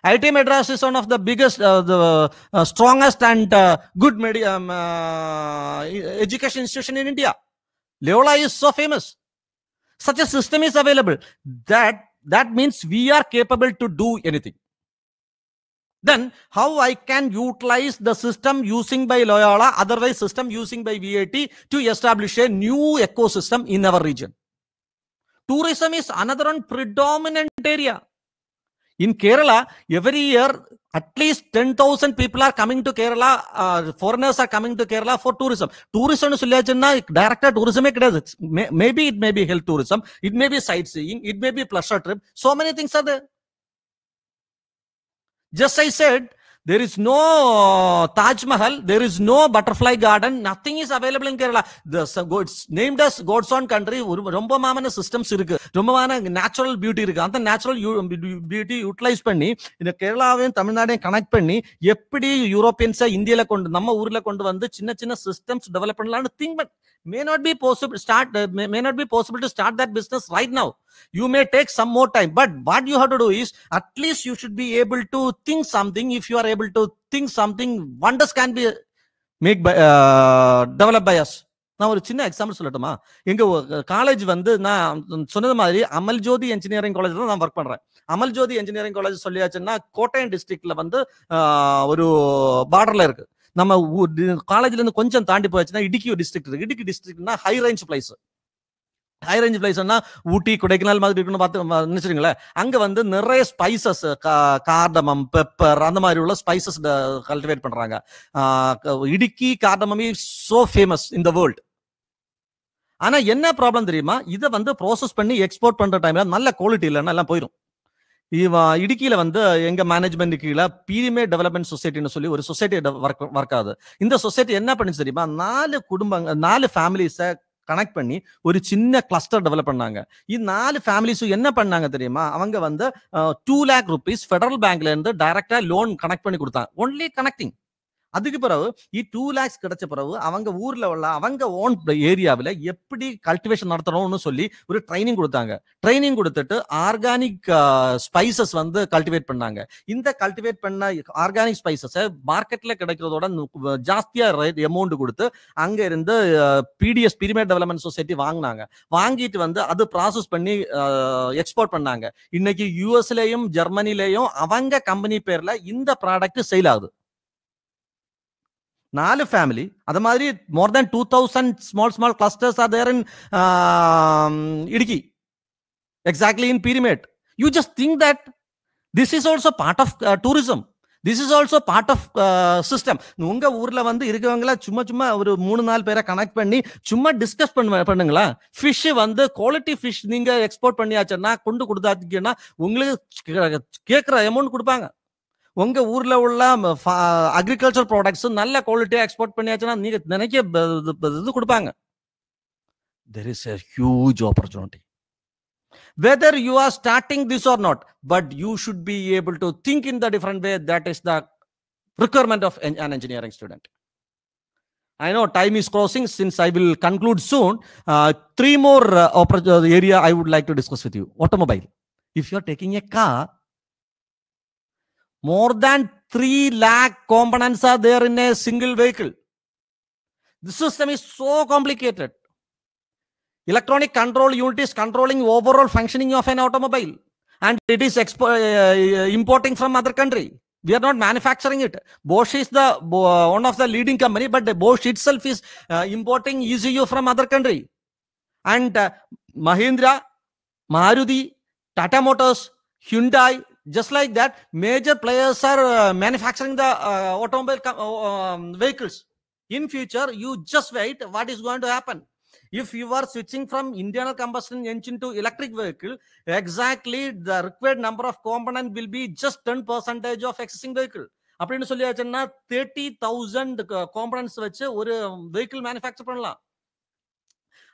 IIT Madras is one of the biggest, the strongest and good education institution in India. Loyola is so famous. Such a system is available. That means we are capable to do anything. Then how I can utilize the system using by Loyola, otherwise system using by VIT, to establish a new ecosystem in our region. Tourism is another one predominant area. In Kerala, every year, at least 10,000 people are coming to Kerala. Foreigners are coming to Kerala for tourism. Tourism is direct tourism. Maybe it may be health tourism. It may be sightseeing. It may be pleasure trip. So many things are there. Just I said, there is no Taj Mahal, there is no butterfly garden, nothing is available in Kerala. It's named as God's own country. ரொம்பமான systems இருக்கு, ரொம்பமான natural beauty இருக்கு. அந்த natural beauty utilize பண்ணி இந்த கேரளாவையும் தமிழ்நாடையும் connect பண்ணி எப்படி யூரோப்பியன்ஸை இந்தியால கொண்டு நம்ம ஊர்ல கொண்டு வந்து சின்ன சின்ன systems டெவலப் பண்ணலாம்னு think பண்ண may not be possible to start that business right now. You may take some more time, but what you have to do is at least you should be able to think something. If you are able to think something, wonders can be developed by us. நான் ஒரு சின்ன example சொல்லட்டுமா? எங்க college வந்து நான் சொன்னது மாதிரி அமல் ஜோதி இன்ஜினியரிங் காலேஜ்ல நான் ஒர்க் பண்றேன். அமல் ஜோதி இன்ஜினியரிங் காலேஜ் சொல்லியாச்சுன்னா கோட்டயம் டிஸ்ட்ரிக்ட்ல வந்து ஒரு பார்டர்ல இருக்கு. நம்ம காலேஜ்ல இருந்து கொஞ்சம் தாண்டி போயாச்சுன்னா இடுக்கி டிஸ்ட்ரிக்ட் இருக்கு. இடுக்கி டிஸ்ட்ரிக்ட்னா high range place. High range பிளேஸ்னா ஊட்டி கொடைக்கானல் மாதிரி இருக்குன்னு பார்த்து நினைச்சிருங்களேன். அங்க வந்து நிறைய ஸ்பைசஸ், கார்டமம், பெப்பர், அந்த மாதிரி உள்ள ஸ்பைசஸ் கல்டிவேட் பண்றாங்க. Idukki cardamom is so famous in the world. ஆனா என்ன ப்ராப்ளம் தெரியுமா? இதை வந்து ப்ராசஸ் பண்ணி எக்ஸ்போர்ட் பண்ற டைம்ல நல்ல குவாலிட்டி இல்லைன்னா எல்லாம் போயிடும். இடுக்கியில வந்து எங்க மேனேஜ்மெண்ட் கீழே பீரிமே டெவலப்மெண்ட் சொசைட்டின்னு சொல்லி ஒரு சொசைட்டி ஒர்க் ஆகுது. இந்த சொசைட்டி என்ன பண்ணுச்சு தெரியுமா? 4 ஃபேமிலிஸை கனெக்ட் பண்ணி ஒரு சின்ன கிளஸ்டர் டெவலப் பண்ணாங்க. இந்த 4 ஃபேமிலிஸும் என்ன பண்ணாங்க தெரியுமா? அவங்க வந்து 2 lakh rupees ஃபெடரல் பேங்க்ல இருந்து டைரக்டா லோன் கனெக்ட் பண்ணி கொடுத்தாங்க. Only connecting. அதுக்கு பிறகு 2 lakhs கிடைச்ச பிறகு அவங்க ஊர்ல உள்ள அவங்க ஓன் ஏரியாவில் எப்படி கல்டிவேஷன் நடத்தணும்னு சொல்லி ஒரு ட்ரைனிங் கொடுத்தாங்க. ட்ரைனிங் கொடுத்துட்டு ஆர்கானிக் ஸ்பைசஸ் வந்து கல்டிவேட் பண்ணாங்க. இந்த கல்டிவேட் பண்ண ஆர்கானிக் ஸ்பைசஸை மார்க்கெட்ல கிடைக்கிறதோட ஜாஸ்தியா அமௌண்ட் கொடுத்து அங்க இருந்து பிடிஎஸ் பீரிமேட் டெவலப்மெண்ட் சொசைட்டி வாங்கினாங்க. வாங்கிட்டு வந்து அது ப்ராசஸ் பண்ணி எக்ஸ்போர்ட் பண்ணாங்க. இன்னைக்கு யூஎஸ்லயும் ஜெர்மனிலையும் அவங்க கம்பெனி பேர்ல இந்த ப்ராடக்ட் சேல் ஆகுது. 4 family. அது மாதிரி more than 2000 small clusters are there in Idiki. Exactly in pyramid. You just think that this is also part of tourism. This is also part of system. உங்க ஊர்ல வந்து இருக்கவங்கள சும்மா ஒரு 3-4 பேரை கனெக்ட் பண்ணி சும்மா டிஸ்கஸ் பண்ணுங்களா? ஃபிஷ் வந்து குவாலிட்டி ஃபிஷ் நீங்க எக்ஸ்போர்ட் பண்ணியாச்சுன்னா கொண்டு கொடுத்தாச்சுன்னா உங்களுக்கு கேட்குற அமௌண்ட் கொடுப்பாங்க. உங்க ஊர்ல உள்ள அக்ரிகல்ச்சர் ப்ராடக்ட்ஸ் நல்ல குவாலிட்டியா எக்ஸ்போர்ட் பண்ணியாச்சுன்னா நீங்க நினைக்க இது கொடுப்பாங்க. There is a huge opportunity. Whether you are starting this or not, but you should be able to think in the different way. That is the requirement of an engineering student. I know time is crossing. Since I will conclude soon, 3 more area I would like to discuss with you. Automobile. If you are taking a car, more than 3 lakh components are there in a single vehicle. The system is so complicated. Electronic control unit is controlling overall functioning of an automobile, and it is importing from other country. We are not manufacturing it. Bosch is the one of the leading company, but the Bosch itself is importing ECU from other country. And Mahindra, Maruti, Tata Motors, Hyundai, just like that, major players are manufacturing the automobile vehicles. In future, you just wait what is going to happen. If you are switching from internal combustion engine to electric vehicle, exactly the required number of components will be just 10% of existing vehicle. அப்படின்னு சொல்லியாச்சுன்னா 30,000 components வச்சு ஒரு vehicle manufacture பண்ணலாம்.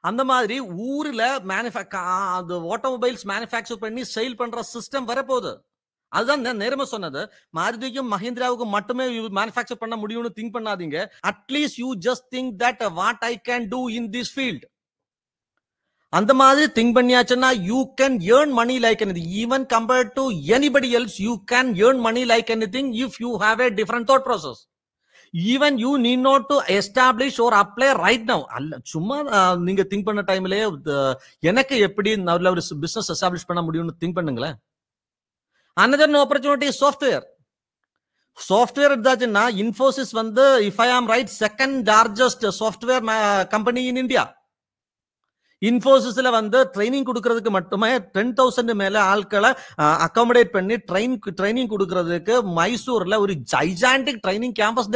அந்த மாதிரி ஊர்ல automobiles manufacture பண்ணி sale பண்ற system வரப்போகுது. அதுதான் நேரமா சொன்னது. மாருதிக்கும் மஹிந்திராவுக்கும் மட்டுமே மேனுஃபேக்சர் பண்ண முடியும்னு திங்க் பண்ணாதீங்க. At least you just think that what I can do in this field. அந்த மாதிரி திங்க் பண்ணியாச்சுன்னா you can earn money like anything. Even compared to anybody else you can earn money like anything if you have a different thought process. Even you need not to establish or apply right now. சும்மா நீங்க think பண்ண டைம்லயே எனக்கு எப்படி நல்ல ஒரு business establish பண்ண முடியும்னு think பண்ணுங்களேன். Another opportunity is software. Software எடுத்தாச்சுன்னா Infosys வந்து if I am right second largest software company in India. Infosysல வந்து ட்ரைனிங் கொடுக்கறதுக்கு மட்டுமே 10,000 மேல ஆட்களை அகாமடேட் பண்ணி ட்ரைனிங் கொடுக்கறதுக்கு மைசூர்ல ஒரு ஜைஜாண்டிக் ட்ரைனிங் கேம்பஸ்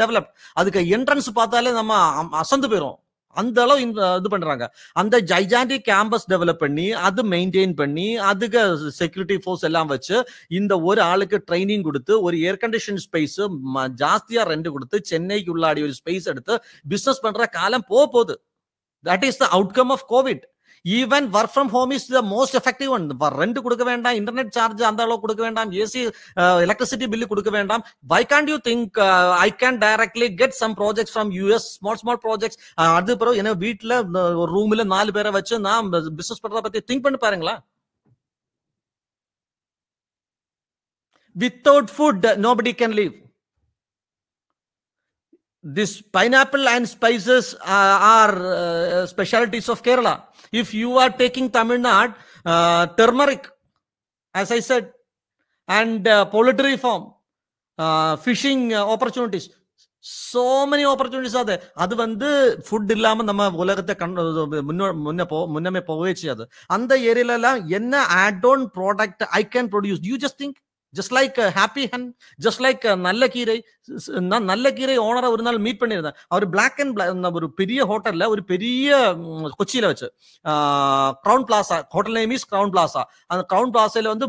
டெவலப். அதுக்கு என்ட்ரன்ஸ் பார்த்தாலே நம்ம அசந்து போயிரும். அந்த அளவு இது பண்றாங்க. அந்த ஜைஜாண்டிக் கேம்பஸ் டெவலப் பண்ணி அது மெயின்டைன் பண்ணி அதுக்கு செக்யூரிட்டி ஃபோர்ஸ் எல்லாம் வச்சு இந்த ஒரு ஆளுக்கு ட்ரைனிங் கொடுத்து ஒரு ஏர் கண்டிஷன் ஸ்பேஸ் ஜாஸ்தியா ரெண்ட் கொடுத்து சென்னைக்கு உள்ளாடி ஒரு ஸ்பேஸ் எடுத்து பிசினஸ் பண்ற காலம் போகுது. That is the outcome of COVID. Even work from home is the most effective one. Rent கொடுக்க வேண்டாம், இன்டர்நெட் சார்ஜ் அந்த அளவு கொடுக்க வேண்டாம், ஏசி எலக்ட்ரிசிட்டி பில் கொடுக்க வேண்டாம். Why can't you think I can directly get some projects from US, small projects? அது பிறகு என்ன வீட்டுல ஒரு ரூம்ல 4 பேரை வச்சு நான் பிசினஸ் பண்றத பத்தி திங்க் பண்ணி பாருங்களா. Without food, nobody can live. This pineapple and spices are specialties of Kerala. If you are taking Tamil Nadu, turmeric, as I said, and poultry farm, fishing opportunities, so many opportunities are there. அது வந்து food இல்லாம நம்ம உலகத்தை முன்னமே போகவே செய்யாது. அந்த ஏரியால எல்லாம் என்ன add on product I can produce. You just think just like Happy Hen, just like Nallakirai. Nallakirai owner ஒரு நாள் மீட் பண்ணியிருந்தேன். அவர் பிளாக் அண்ட் பிளாக் ஒரு பெரிய ஹோட்டல்ல ஒரு பெரிய கொச்சியில வச்சு Crowne Plaza, hotel name is Crowne Plaza. அந்த கிரவுன் பிளாசால வந்து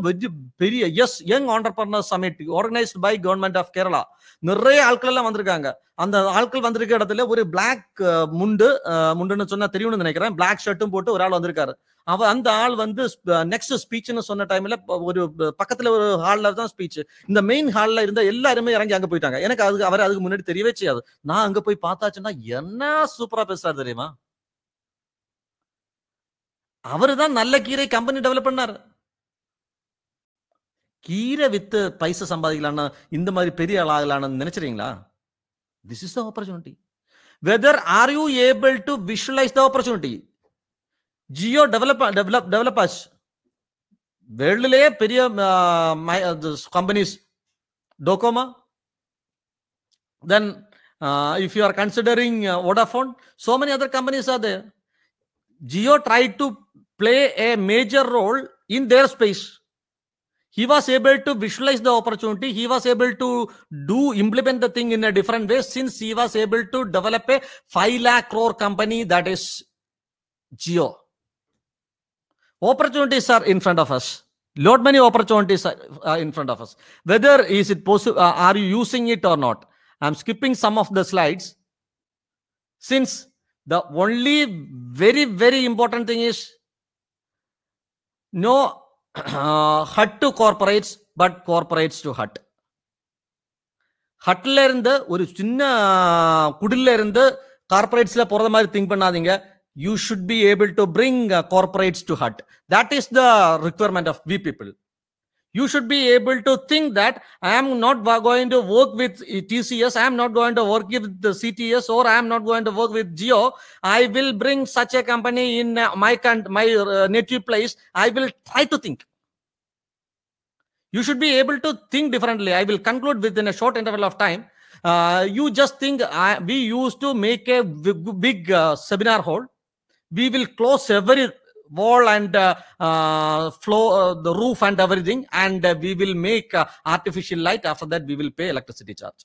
பெரிய young entrepreneur summit organised by government of Kerala. நிறைய ஆட்கள் எல்லாம் வந்திருக்காங்க. அந்த ஆட்கள் வந்திருக்க இடத்துல ஒரு பிளாக் முண்டுன்னு சொன்னா தெரியும்னு நினைக்கிறேன், பிளாக் ஷர்ட்டும் போட்டு ஒரு ஆள் வந்திருக்காரு. அந்த ஆள் வந்து நெக்ஸ்ட் ஸ்பீச்னு சொன்ன டைம்ல ஒரு பக்கத்துல ஒரு ஹால்ல தான் ஸ்பீச். இந்த மெயின் ஹால்ல இருந்த எல்லாருமே இறங்கி அங்க போயிட்டாங்க. எனக்கு அதுக்கு முன்னாடி தெரியவே செய்யாது. நான் அங்க போய் பார்த்தாச்சுன்னா என்ன சூப்பரா பேசுறாரு தெரியுமா? அவருதான் Nallakire கம்பெனி டெவலப் பண்ணாரு. கீரை வித்து பைசா சம்பாதிக்கலாம்னா இந்த மாதிரி பெரிய ஆள் ஆகலாம்னு நினைச்சிருக்கீங்களா? This is the opportunity. Whether are you able to visualize the opportunity? Jio developers, வேர்ல்டுலயே பெரிய companies, Docomo. Then if you are considering Vodafone, so many other companies are there. Jio tried to play a major role in their space. He was able to visualize the opportunity. He was able to implement the thing in a different way, since he was able to develop a 5 lakh crore company, that is Jio. Opportunities are in front of us. Lot many opportunities are in front of us. Whether is it possible, are you using it or not? I'm skipping some of the slides, since the only very, very important thing is no hut to corporates, but corporates to hut. ஹட்ல இருந்து ஒரு சின்ன குடில இருந்து கார்ப்பரேட்ஸ்ல போறத மாதிரி think பண்ணாதீங்க. You should be able to bring corporates to hut. That is the requirement of we people. You should be able to think that I am not going to work with TCS, I am not going to work with the CTS, or I am not going to work with Jio. I will bring such a company in my native place. I will try to think. You should be able to think differently. I will conclude within a short interval of time. You just think, we used to make a big seminar hall. We will close every wall and floor, the roof and everything, and we will make artificial light. After that, we will pay electricity charge.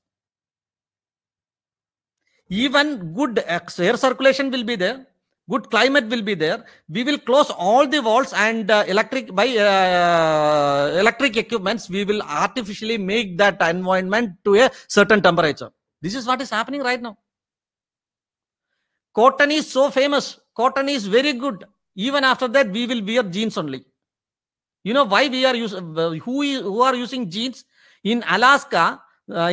Even good air circulation will be there. Good climate will be there. We will close all the walls, and electric equipments, we will artificially make that environment to a certain temperature. This is what is happening right now. Cotton is so famous. Cotton is very good. Even after that, we will wear jeans only. You know why we are who are using jeans? In Alaska,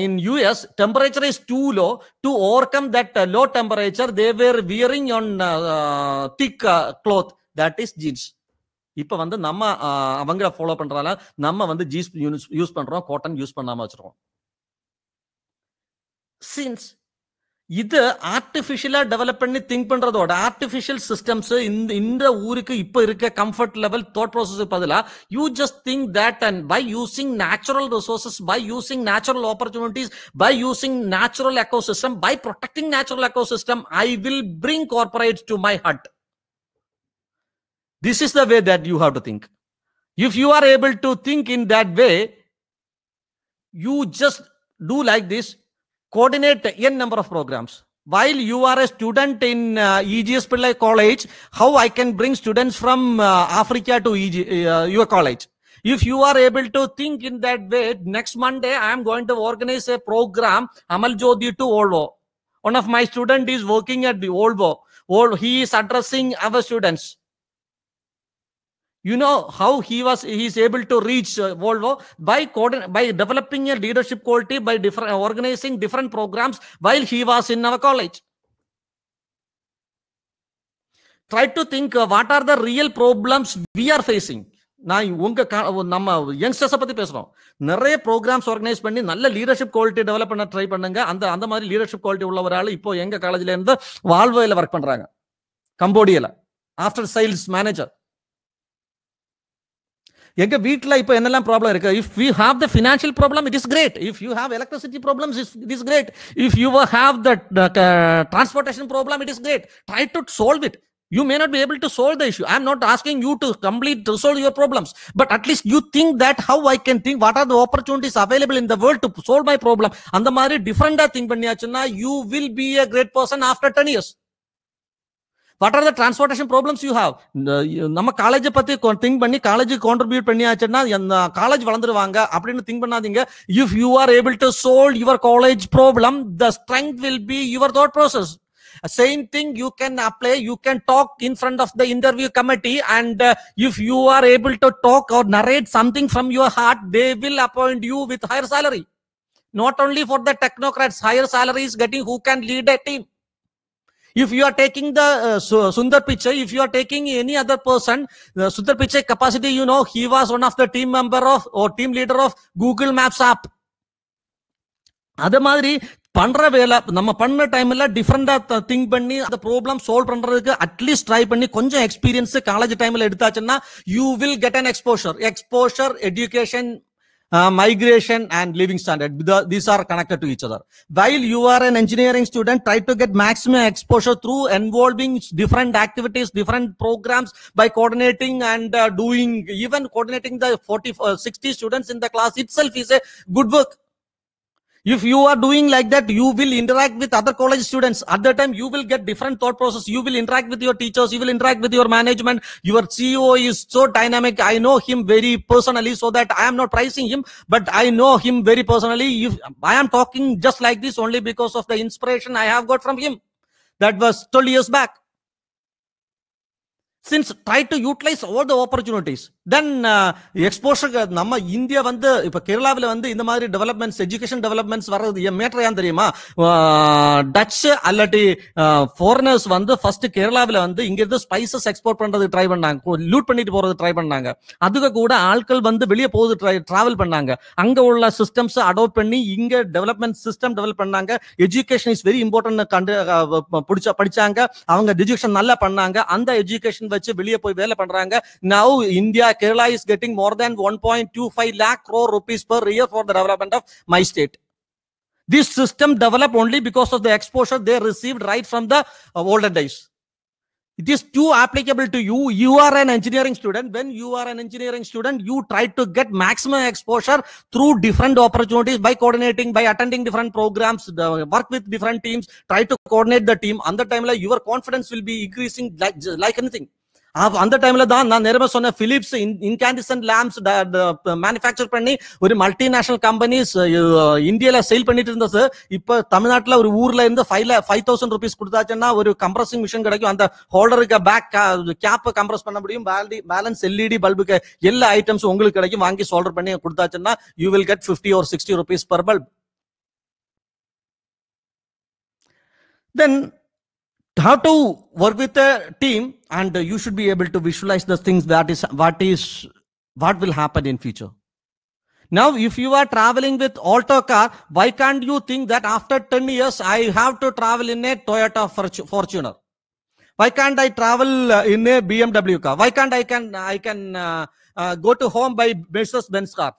in US, temperature is too low. To overcome that low temperature, they were wearing on thick cloth, that is jeans. இப்போ வந்து நம்ம அவங்க follow பண்றால நம்ம வந்து jeans use பண்றோம், cotton use பண்ணாம வச்சிருக்கோம். சின்ஸ் இது ஆர்டிபிஷியலா டெவலப் பண்ணி திங்க் பண்றதோட ஆர்டிபிஷியல் சிஸ்டம்ஸ் இந்த ஊருக்கு இப்ப இருக்க கம்ஃபர்ட் லெவல் தாட் ப்ராசஸ் பதிலா you just think that, and by using natural resources, by using natural opportunities, by using natural ecosystem, by protecting natural ecosystem, I will bring corporates to my hut. This is the way that you have to think. If you are able to think in that way, you just do like this. Coordinate n number of programs. While you are a student in EGS Pillai College, how I can bring students from Africa to your college? If you are able to think in that way, next Monday I am going to organize a program, Amal Jodi to Volvo. One of my students is working at the Volvo. He is addressing our students. You know how he is able to reach Volvo? By developing a leadership quality, by organizing different programs while he was in our college. Try to think what are the real problems we are facing. நான் நம்ம யங்ஸ்டர்ஸை பத்தி பேசுறோம். நிறைய programs organise பண்ணி நல்ல leadership quality develop பண்ண try பண்ணுங்க. அந்த மாதிரி லீடர்ஷிப் குவாலிட்டி உள்ள ஒரு ஆள் இப்போ எங்க காலேஜ்ல இருந்து வால்வோல ஒர்க் பண்றாங்க, கம்போடியால, ஆஃப்டர் சேல்ஸ் மேனேஜர். எங்க வீட்ல இப்ப என்னெல்லாம் ப்ராப்ளம் இருக்கு? If we have the financial problem, it is great. If you have electricity problems, it is great. If you have the transportation problem, it is great. Try to solve it. You may not be able to solve the issue. I'm not asking you to resolve your problems, but at least you think that how I can think, what are the opportunities available in the world to solve my problem. And the mari different thing panniyachuna, you will be a great person after 10 years. What are the transportation problems you have? நம்ம college பத்தி think பண்ணி college contribute பண்ணியாச்சுன்னா college வளர்ந்துருவாங்க அப்படின்னு think பண்ணாதீங்க. If you are able to solve your college problem, the strength will be your thought process. Same thing you can apply. You can talk in front of the interview committee, and if you are able to talk or narrate something from your heart, they will appoint you with higher salary. Not only for the technocrats, higher salary is getting who can lead a team. If you are taking the Sundar Pichai, if you are taking any other person, the Sundar Pichai capacity, you know, he was one of the team member of or team leader of Google Maps app. அதே மாதிரி பண்ற வேலை நம்ம பண்ண டைம்ல டிஃபரெண்டா think பண்ணி அந்த problem solve பண்றதுக்கு அட்லீஸ்ட் ட்ரை பண்ணி கொஞ்சம் எக்ஸ்பீரியன்ஸ் காலேஜ் டைம்ல எடுத்தாச்சுன்னா you will get an exposure, education, migration and living standard. These are connected to each other. While you are an engineering student, try to get maximum exposure through involving different activities, different programs, by coordinating and doing, even coordinating the 60 students in the class itself is a good work. If you are doing like that, you will interact with other college students. At that time, you will get different thought process. You will interact with your teachers. You will interact with your management. Your CEO is so dynamic. I know him very personally, so that I am not praising him, but I know him very personally. If I am talking just like this only because of the inspiration I have got from him. That was 12 years back. Since try to utilize all the opportunities, then exposure நம்ம India வந்து இப்ப கேரளாவில் வந்து இந்த மாதிரி developments, education developments வர்றது matter ஏன் தெரியுமா? டச் அல்லாட்டி ஃபாரினர்ஸ் வந்து ஃபர்ஸ்ட் கேரளாவில் வந்து இங்க இருந்து ஸ்பைசஸ் எக்ஸ்போர்ட் பண்றது ட்ரை பண்ணாங்க, லூட் பண்ணிட்டு போறது ட்ரை பண்ணாங்க. அதுக்கு கூட ஆட்கள் வந்து வெளியே போகுது டிராவல் பண்ணாங்க. அங்க உள்ள சிஸ்டம்ஸ் அடாப்ட் பண்ணி இங்க டெவலப்மெண்ட் சிஸ்டம் டெவலப் பண்ணாங்க. எஜுகேஷன் இஸ் வெரி இம்பார்ட்டன்ட் படிச்சாங்க. அவங்க எஜுகேஷன் நல்லா பண்ணாங்க. அந்த எஜுகேஷன் வச்சு வெளியே போய் வேலை பண்றாங்க. Now India, Kerala is getting more than 1.25 lakh crore rupees per year for the development of my state. This system developed only because of the exposure they received right from the olden days. It is too applicable to you. You are an engineering student. When you are an engineering student, you try to get maximum exposure through different opportunities by coordinating, by attending different programs, work with different teams, try to coordinate the team. On the time, your confidence will be increasing like anything. அந்த டைம்ல தான் நான் நேரமா சொன்ன Philips incandescent lamps manufacture பண்ணி ஒரு multinational companies இந்தியால sale பண்ணிட்டு இருந்தது. இப்ப தமிழ்நாட்டுல ஒரு ஊர்ல இருந்து 5,000 rupees கொடுத்தாச்சுன்னா ஒரு கம்ப்ரஸிங் மிஷின் கிடைக்கும். அந்த ஹோல்டருக்கு பேக் கேப் கம்ப்ரஸ் பண்ண முடியும். பேலன்ஸ் எல்இடி பல்புக்கு எல்லா ஐட்டம்ஸ் உங்களுக்கு கிடைக்கும். வாங்கி சோல்டர் பண்ணி கொடுத்தாச்சுன்னா you will get 50 or 60 rupees per bulb. Then how to work with a team, and you should be able to visualize the things what will happen in future. Now, if you are traveling with Alto car, why can't you think that after 10 years I have to travel in a Toyota Fortuner? Why can't I travel in a BMW car? Why can't I can go to home by Mercedes-Benz car?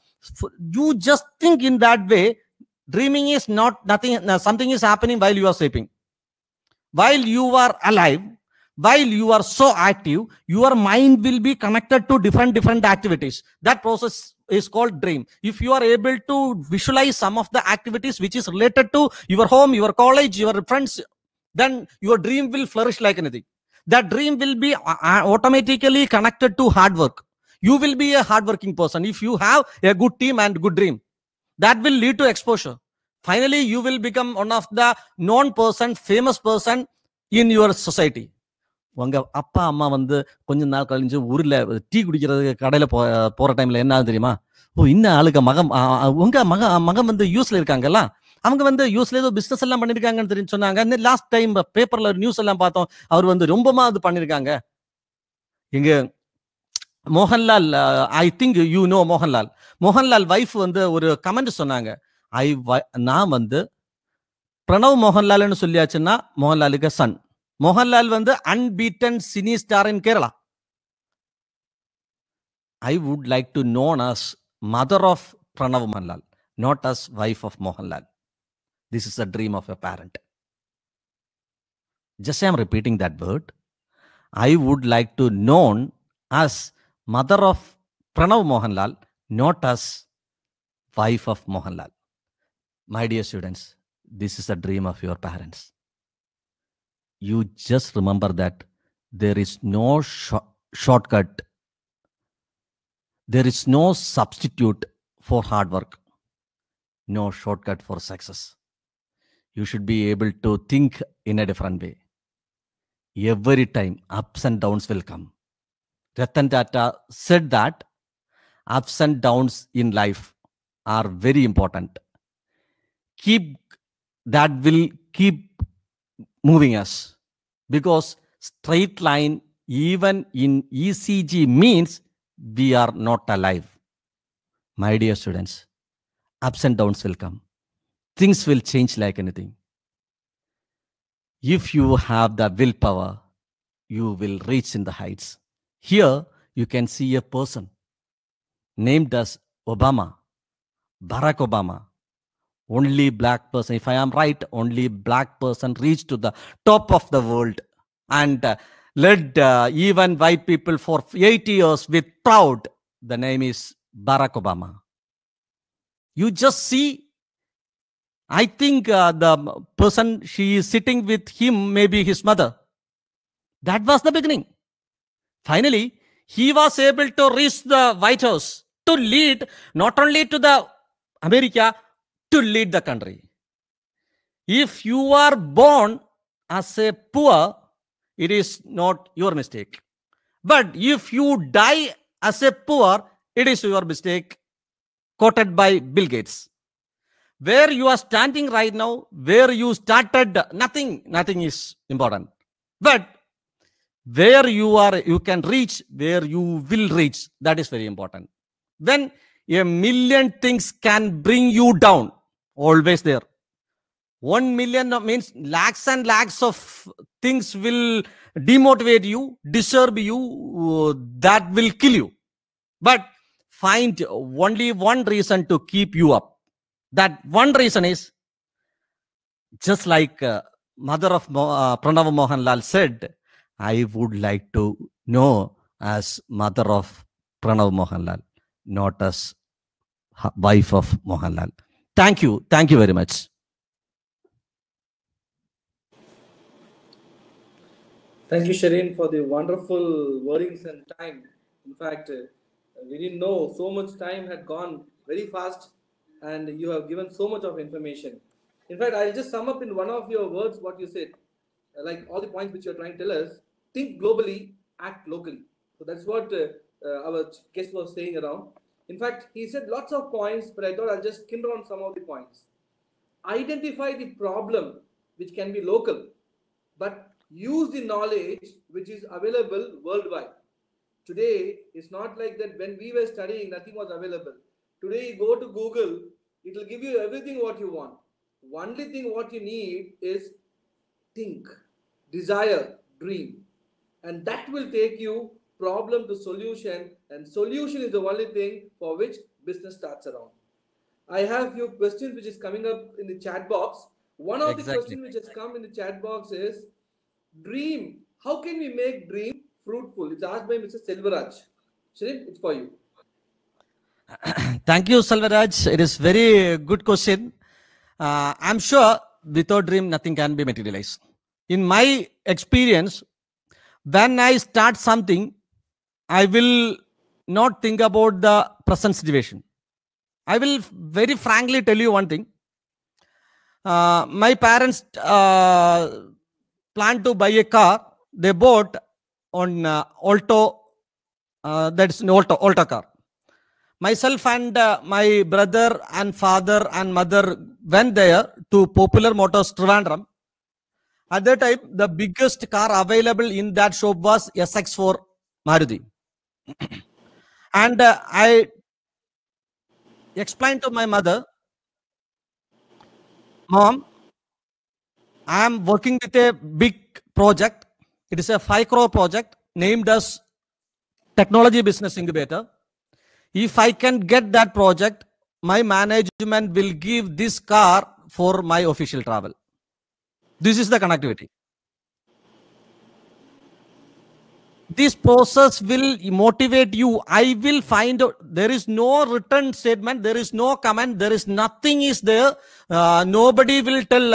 You just think in that way. Dreaming is not nothing. Something is happening while you are sleeping. While you are alive, while you are so active, your mind will be connected to different activities. That process is called dream. If you are able to visualize some of the activities which is related to your home, your college, your friends, then your dream will flourish like anything. That dream will be automatically connected to hard work. You will be a hardworking person if you have a good team and good dream. That will lead to exposure. Finally, you will become one of the known person, famous person in your society. உங்க அப்பா அம்மா வந்து கொஞ்ச நாள் கழிஞ்சு ஊர்ல tea குடிக்கிறதுக்கு கடையில போற டைம்ல என்ன தெரியுமா? இந்த ஆளுக்கு உங்க மகன் வந்து யூஸ்ல இருக்காங்கல்ல, அவங்க வந்து யூஸ்ல ஏதோ பிசினஸ் எல்லாம் பண்ணிருக்காங்கன்னு தெரிஞ்சு சொன்னாங்க. லாஸ்ட் டைம் பேப்பர்ல நியூஸ் எல்லாம் பார்த்தோம், அவர் வந்து ரொம்பமா அது பண்ணிருக்காங்க. எங்க Mohanlal, I think you know Mohanlal wife வந்து ஒரு கமெண்ட் சொன்னாங்க. நான் வந்து பிரணவ் மோகன்லால்னு சொல்லியாச்சுன்னா மோகன்லாலுக்கு சன். மோகன்லால் வந்து unbeaten cine star in Kerala. I would like to known as mother of Pranav Mohanlal, not as wife of Mohanlal. This is a dream of a parent. Just I am repeating that word. I would like to known as mother of Pranav Mohanlal, not as wife of Mohanlal. My dear students, this is a dream of your parents. You just remember that there is no shortcut. There is no substitute for hard work. No shortcut for success. You should be able to think in a different way. Every time ups and downs will come. Ratan Tata said that ups and downs in life are very important. That will keep moving us, because straight line even in ECG means we are not alive. My dear students, ups and downs will come. Things will change like anything. If you have the willpower, you will reach in the heights. Here you can see a person named as Obama, Barack Obama. Only black person, if I am right, only black person reached to the top of the world and led even white people for 80 years with proud. The name is Barack Obama. You just see, I think the person she is sitting with him may be his mother. That was the beginning. Finally, he was able to reach the White House to lead not only to the America, to lead the country. If you are born as a poor, it is not your mistake. But if you die as a poor, it is your mistake. Quoted by Bill Gates. Where you are standing right now, where you started, nothing is important. But where you are, you can reach, where you will reach, that is very important. When a million things can bring you down, always there. 1 million means lakhs and lakhs of things will demotivate you, disturb you, that will kill you. But find only one reason to keep you up. That one reason is, just like mother of Pranav Mohanlal said, I would like to know as mother of Pranav Mohanlal, not as wife of Mohanlal. Thank you very much. Thank you, Shireen, for the wonderful wordings and time. In fact, we didn't know so much time had gone very fast, and you have given so much of information. In fact, I'll just sum up in one of your words what you said, like all the points which you're trying to tell us. Think globally, act locally. So that's what our guest was saying around. In fact, he said lots of points, but I thought I'll just kindle on some of the points. Identify the problem which can be local, but use the knowledge which is available worldwide. Today, it's not like that when we were studying, nothing was available. Today, you go to Google, it will give you everything what you want. Only thing what you need is think, desire, dream. And that will take you problem to solution, and solution is the only thing for which business starts around. I have few questions which is coming up in the chat box. One of the questions which has come in the chat box is, dream. How can we make dream fruitful? It's asked by Mr. Selvaraj. Shireen, it's for you. Thank you, Selvaraj. It is very good question. I'm sure without dream, nothing can be materialized. In my experience, when I start something, I will not think about the present situation. I will very frankly tell you one thing. My parents planned to buy a car. They bought on Alto, that's an Alto car. Myself and my brother and father and mother went there to Popular Motors Trivandrum. At that time, the biggest car available in that shop was SX4 Maruti. And I explained to my mother, Mom, I am working with a big project. It is a 5 crore project named as Technology Business Incubator. If I can get that project, my management will give this car for my official travel. This is the connectivity. This process will motivate you. I will find out. There is no written statement. There is no comment. There is nothing is there. Nobody will tell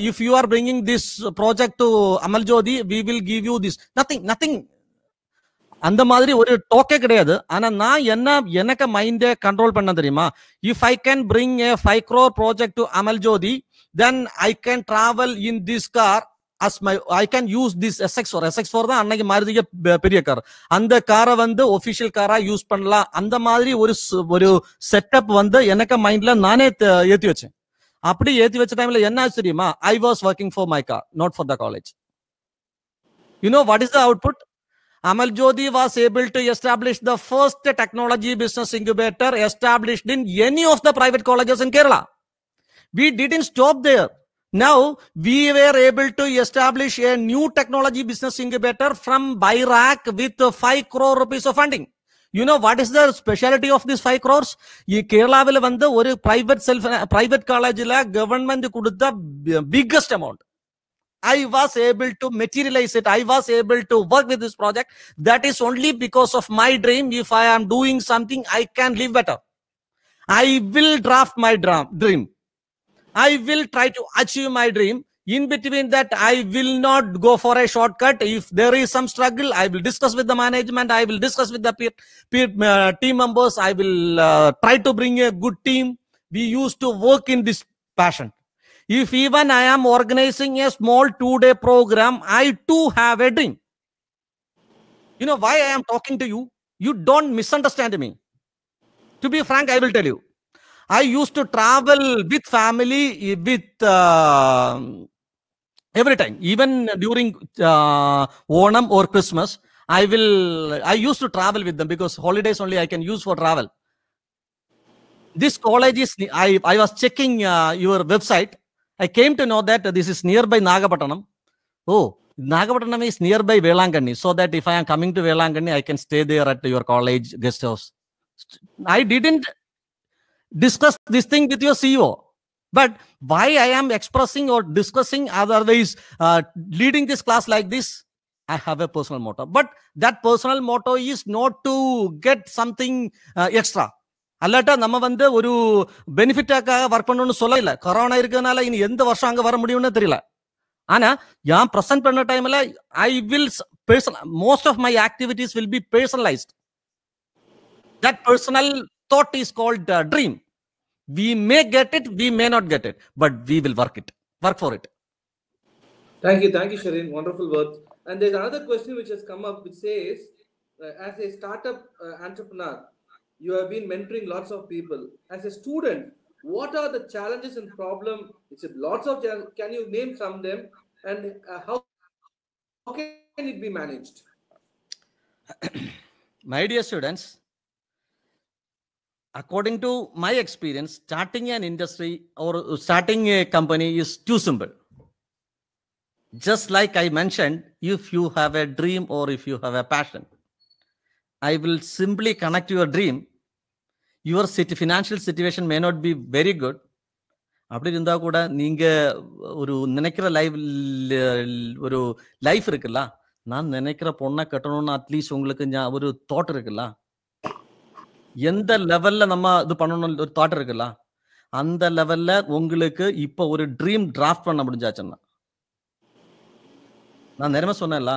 if you are bringing this project to Amal Jyoti, we will give you this. Nothing. அந்த மாதிரி ஒரு டோக்கே கிடையாது. ஆனா நான் எனக்கு மைண்டை control பண்ண தெரியுமா? If I can bring a 5 crore project to Amal Jyoti, then I can travel in this car as I can use this SX4 தான் அன்னைக்கு மாருதிக்கு பெரிய கார். அந்த காரை வந்து ஒபிஷியல் காரா யூஸ் பண்ணலாம். அந்த மாதிரி ஒரு செட்டப் வந்து எனக்கு மைண்ட்ல நானே ஏத்தி வச்சேன். அப்படி ஏத்தி வச்ச டைம்ல என்ன ஆச்சு தெரியுமா? I was working for my car, not for the college. You know what is the output? Amal Jyoti was able to establish the first technology business incubator established in any of the private colleges in Kerala. We didn't stop there. Now we were able to establish a new technology business incubator from BIRAC with 5 crore rupees of funding. You know what is the speciality of this 5 crores? In Kerala will vanda oru private college la government kudutha biggest amount. I was able to materialize it. I was able to work with this project. That is only because of my dream. If I am doing something, I can live better. I will draft my dream. I will try to achieve my dream. In between that, I will not go for a shortcut. If there is some struggle, I will discuss with the management. I will discuss with the peer team members. I will try to bring a good team. We used to work in this passion. If even I am organizing a small 2-day program, I too have a dream. You know why I am talking to you? You don't misunderstand me. To be frank, I will tell you. I used to travel with family with every time, even during Onam or Christmas. I used to travel with them because holidays only I can use for travel. This college is, I was checking your website. I came to know that this is nearby Nagapattanam. Oh, Nagapattanam is nearby Velankanni, so that if I am coming to Velankanni, I can stay there at your college guest house. I didn't discuss this thing with your CEO. But why I am expressing or discussing, otherwise leading this class like this, I have a personal motto. But that personal motto is not to get something extra. அல்லாட்டா நம்ம வந்து ஒரு பெனிஃபிட்டாக்காக work பண்ணணும்னு சொல்லல. Corona இருக்கிறதுனால இனி எந்த வருஷம் அங்க வர முடியும்னு தெரியல. ஆனா நான் பிரசன்ட் பண்ண டைம்ல I will most of my activities will be personalized. That personal thought is called dream. We may get it, we may not get it, but we will work for it. Thank you, Sharin. Wonderful words. And there's another question which has come up, which says, as a startup entrepreneur, you have been mentoring lots of people. As a student, what are the challenges and problems? It's lots of challenges. Can you name some of them? And how can it be managed? My dear students, according to my experience, starting an industry or starting a company is too simple. Just like I mentioned, if you have a dream or if you have a passion, I will simply connect your dream. Your financial situation may not be very good. அப்படி இருந்தா கூட நீங்க ஒரு நினைக்கிற ஒரு life இருக்குல்ல, நான் நினைக்கிற பொண்ணை கட்டணும்னு அட்லீஸ்ட் உங்களுக்கு ஒரு தாட் இருக்குல்ல, எந்த லெவல்ல நம்ம இது பண்ணணும் ஒரு தாட் இருக்குல்ல, அந்த லெவல்ல உங்களுக்கு இப்ப ஒரு ட்ரீம் டிராஃப்ட் பண்ண முடிஞ்சாச்சுன்னா, நான் நேரமே சொன்னேன்ல,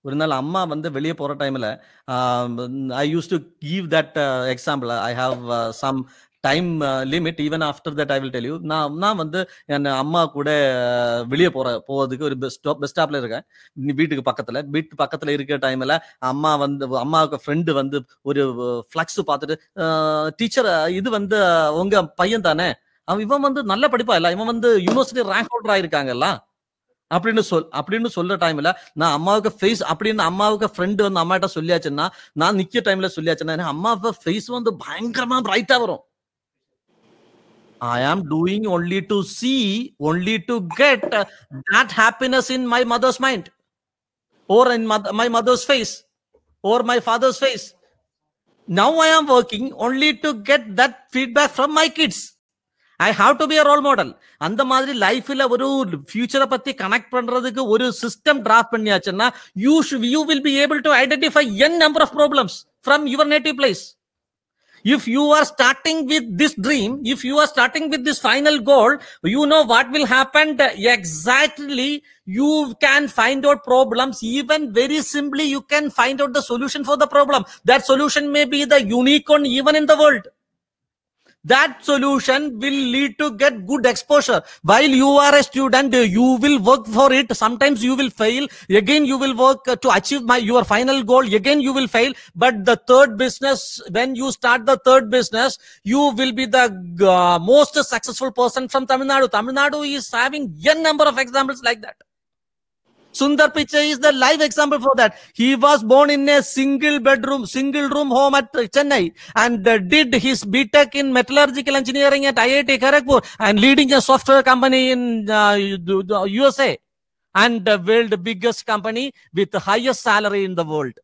ஒரு நாள் அம்மா வந்து வெளியே போற டைம்ல I used to give that example. I have some time limit. Even after that I will tell you. நான் வந்து என் அம்மா கூட வெளியே போறதுக்கு ஒரு பஸ் ஸ்டாப்ல இருக்கேன். வீட்டு பக்கத்துல இருக்கிற டைம்ல அம்மாவுக்கு ஃப்ரெண்டு வந்து ஒரு ஃபிளக்ஸ் பார்த்துட்டு, டீச்சர் இது வந்து உங்க பையன் தானே, இவன் வந்து நல்ல படிப்பா இல்ல, இவன் வந்து யூனிவர்சிட்டி ரேங்க் ஹோல்டர் ஆயிருக்காங்கல்ல அப்படின்னு சொல்ற டைம்ல நான் அம்மாவுக்கு ஃபேஸ் அப்படின்னு அம்மாவுக்கு ஃப்ரெண்டு வந்து அம்மாட்ட சொல்லியாச்சுன்னா, நான் நிக்கிற டைம்ல சொல்லியாச்சுன்னா அம்மாவுக்கு ஃபேஸ் வந்து பயங்கரமா பிரைட்டா வரும். I am doing only to see, only to get that happiness in my mother's mind or in my mother's face or my father's face. Now I am working only to get that feedback from my kids. I have to be a role model. அந்த மாதிரி லைஃப்ல ஒரு ஃபியூச்சரை பத்தி connect பண்றதுக்கு ஒரு system draft பண்ணியாச்சுன்னா you will be able to identify n number of problems from your native place. If you are starting with this dream, if you are starting with this final goal, you know what will happen exactly. You can find out problems. Even very simply, you can find out the solution for the problem. That solution may be the unique one even in the world. That solution will lead to get good exposure. While you are a student, you will work for it. Sometimes you will fail. Again, you will work to achieve your final goal. Again, you will fail. But the third business, when you start the third business, you will be the most successful person from Tamil Nadu. Tamil Nadu is having n number of examples like that. Sundar Pichai is the live example for that. He was born in a single room home at Chennai and did his BTech in metallurgical engineering at IIT Kharagpur and leading a software company in USA and build the biggest company with the highest salary in the world.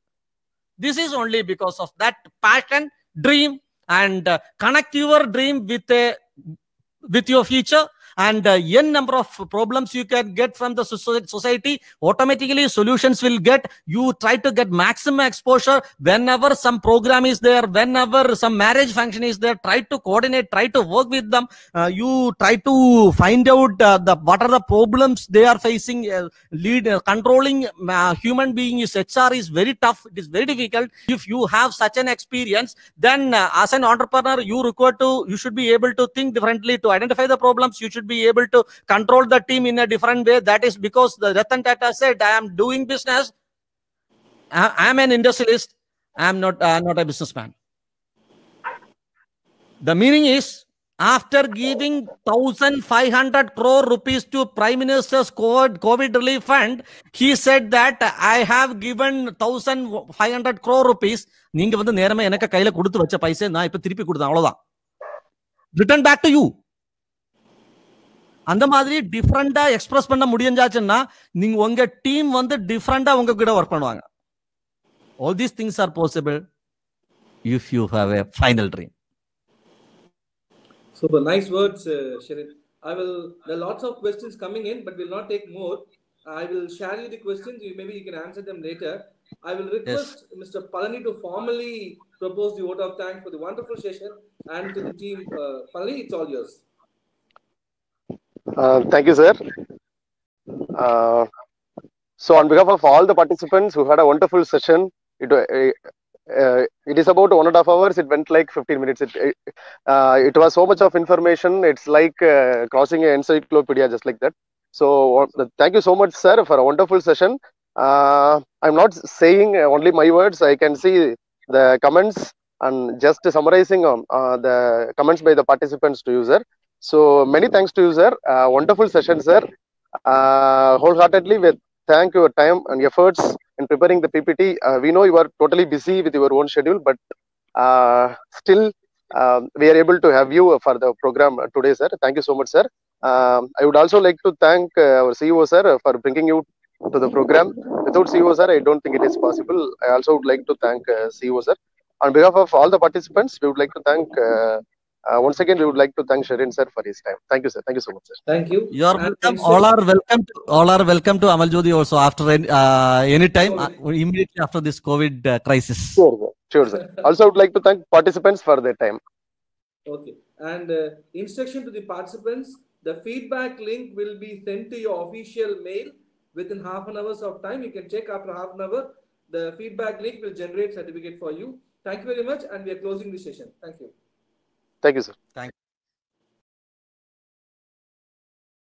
This is only because of that passion, dream, and connect your dream with your future. And n number of problems you can get from the society, automatically solutions will get. You try to get maximum exposure. Whenever some program is there, whenever some marriage function is there, try to coordinate, try to work with them. You try to find out what are the problems they are facing. Controlling human being is HR is very tough. It is very difficult. If you have such an experience, then as an entrepreneur, you should be able to think differently, to identify the problems. You should be able to control the team in a different way. That is because the Ratan Tata said, I am doing business. I am an industrialist. I am not a businessman. The meaning is, after giving 1,500 crore rupees to Prime Minister's COVID relief fund, he said that I have given 1,500 crore rupees. நீங்க வந்து நேரமே எனக்கு கையில கொடுத்து வச்ச பைசே நான் இப்ப திருப்பி கொடுத்தேன், அவ்வளவுதான். Return back to you. அந்த மாதிரி டிஃபரெண்டா எக்ஸ்பிரஸ் பண்ண முடிஞ்சாச்சுன்னா நீங்க உங்க டீம் வந்து டிஃபரெண்டா உங்க கூட ஒர்க் பண்ணுவாங்க. All these things are possible if you have a final dream. Super nice words, Shirin. There are lots of questions coming in, but we'll not take more. I will share you the questions. Maybe you can answer them later. I will request Mr. Palani to formally propose the vote of thanks for the wonderful session, and to the team. Palani, it's all yours. Thank you, sir. So on behalf of all the participants who had a wonderful session, it is about 1.5 hours. It went like 15 minutes. It was so much of information. It's like crossing an encyclopedia, just like that. So thank you so much, sir, for a wonderful session. I'm not saying only my words. I can see the comments and just summarizing the comments by the participants to you, sir. So many thanks to you, sir. Wonderful session, sir. Wholeheartedly, we thank your time and efforts in preparing the PPT. We know you are totally busy with your own schedule, but still we are able to have you for the program today, sir. Thank you so much, sir. I would also like to thank our CEO, sir, for bringing you to the program. Without CEO, sir, I don't think it is possible. I also would like to thank CEO, sir. On behalf of all the participants, we would like to thank once again, we would like to thank Shirin, sir, for his time. Thank you, sir. Thank you so much, sir. Thank you. You are welcome. All are welcome to Amal Jyoti also after any time, immediately after this COVID crisis. Sure, sir. Also, I would like to thank participants for their time. Okay. And instruction to the participants: the feedback link will be sent to your official mail within half an hour of time. You can check after half an hour. The feedback link will generate certificate for you. Thank you very much, and we are closing the session. Thank you. Thank you, sir. Thank you.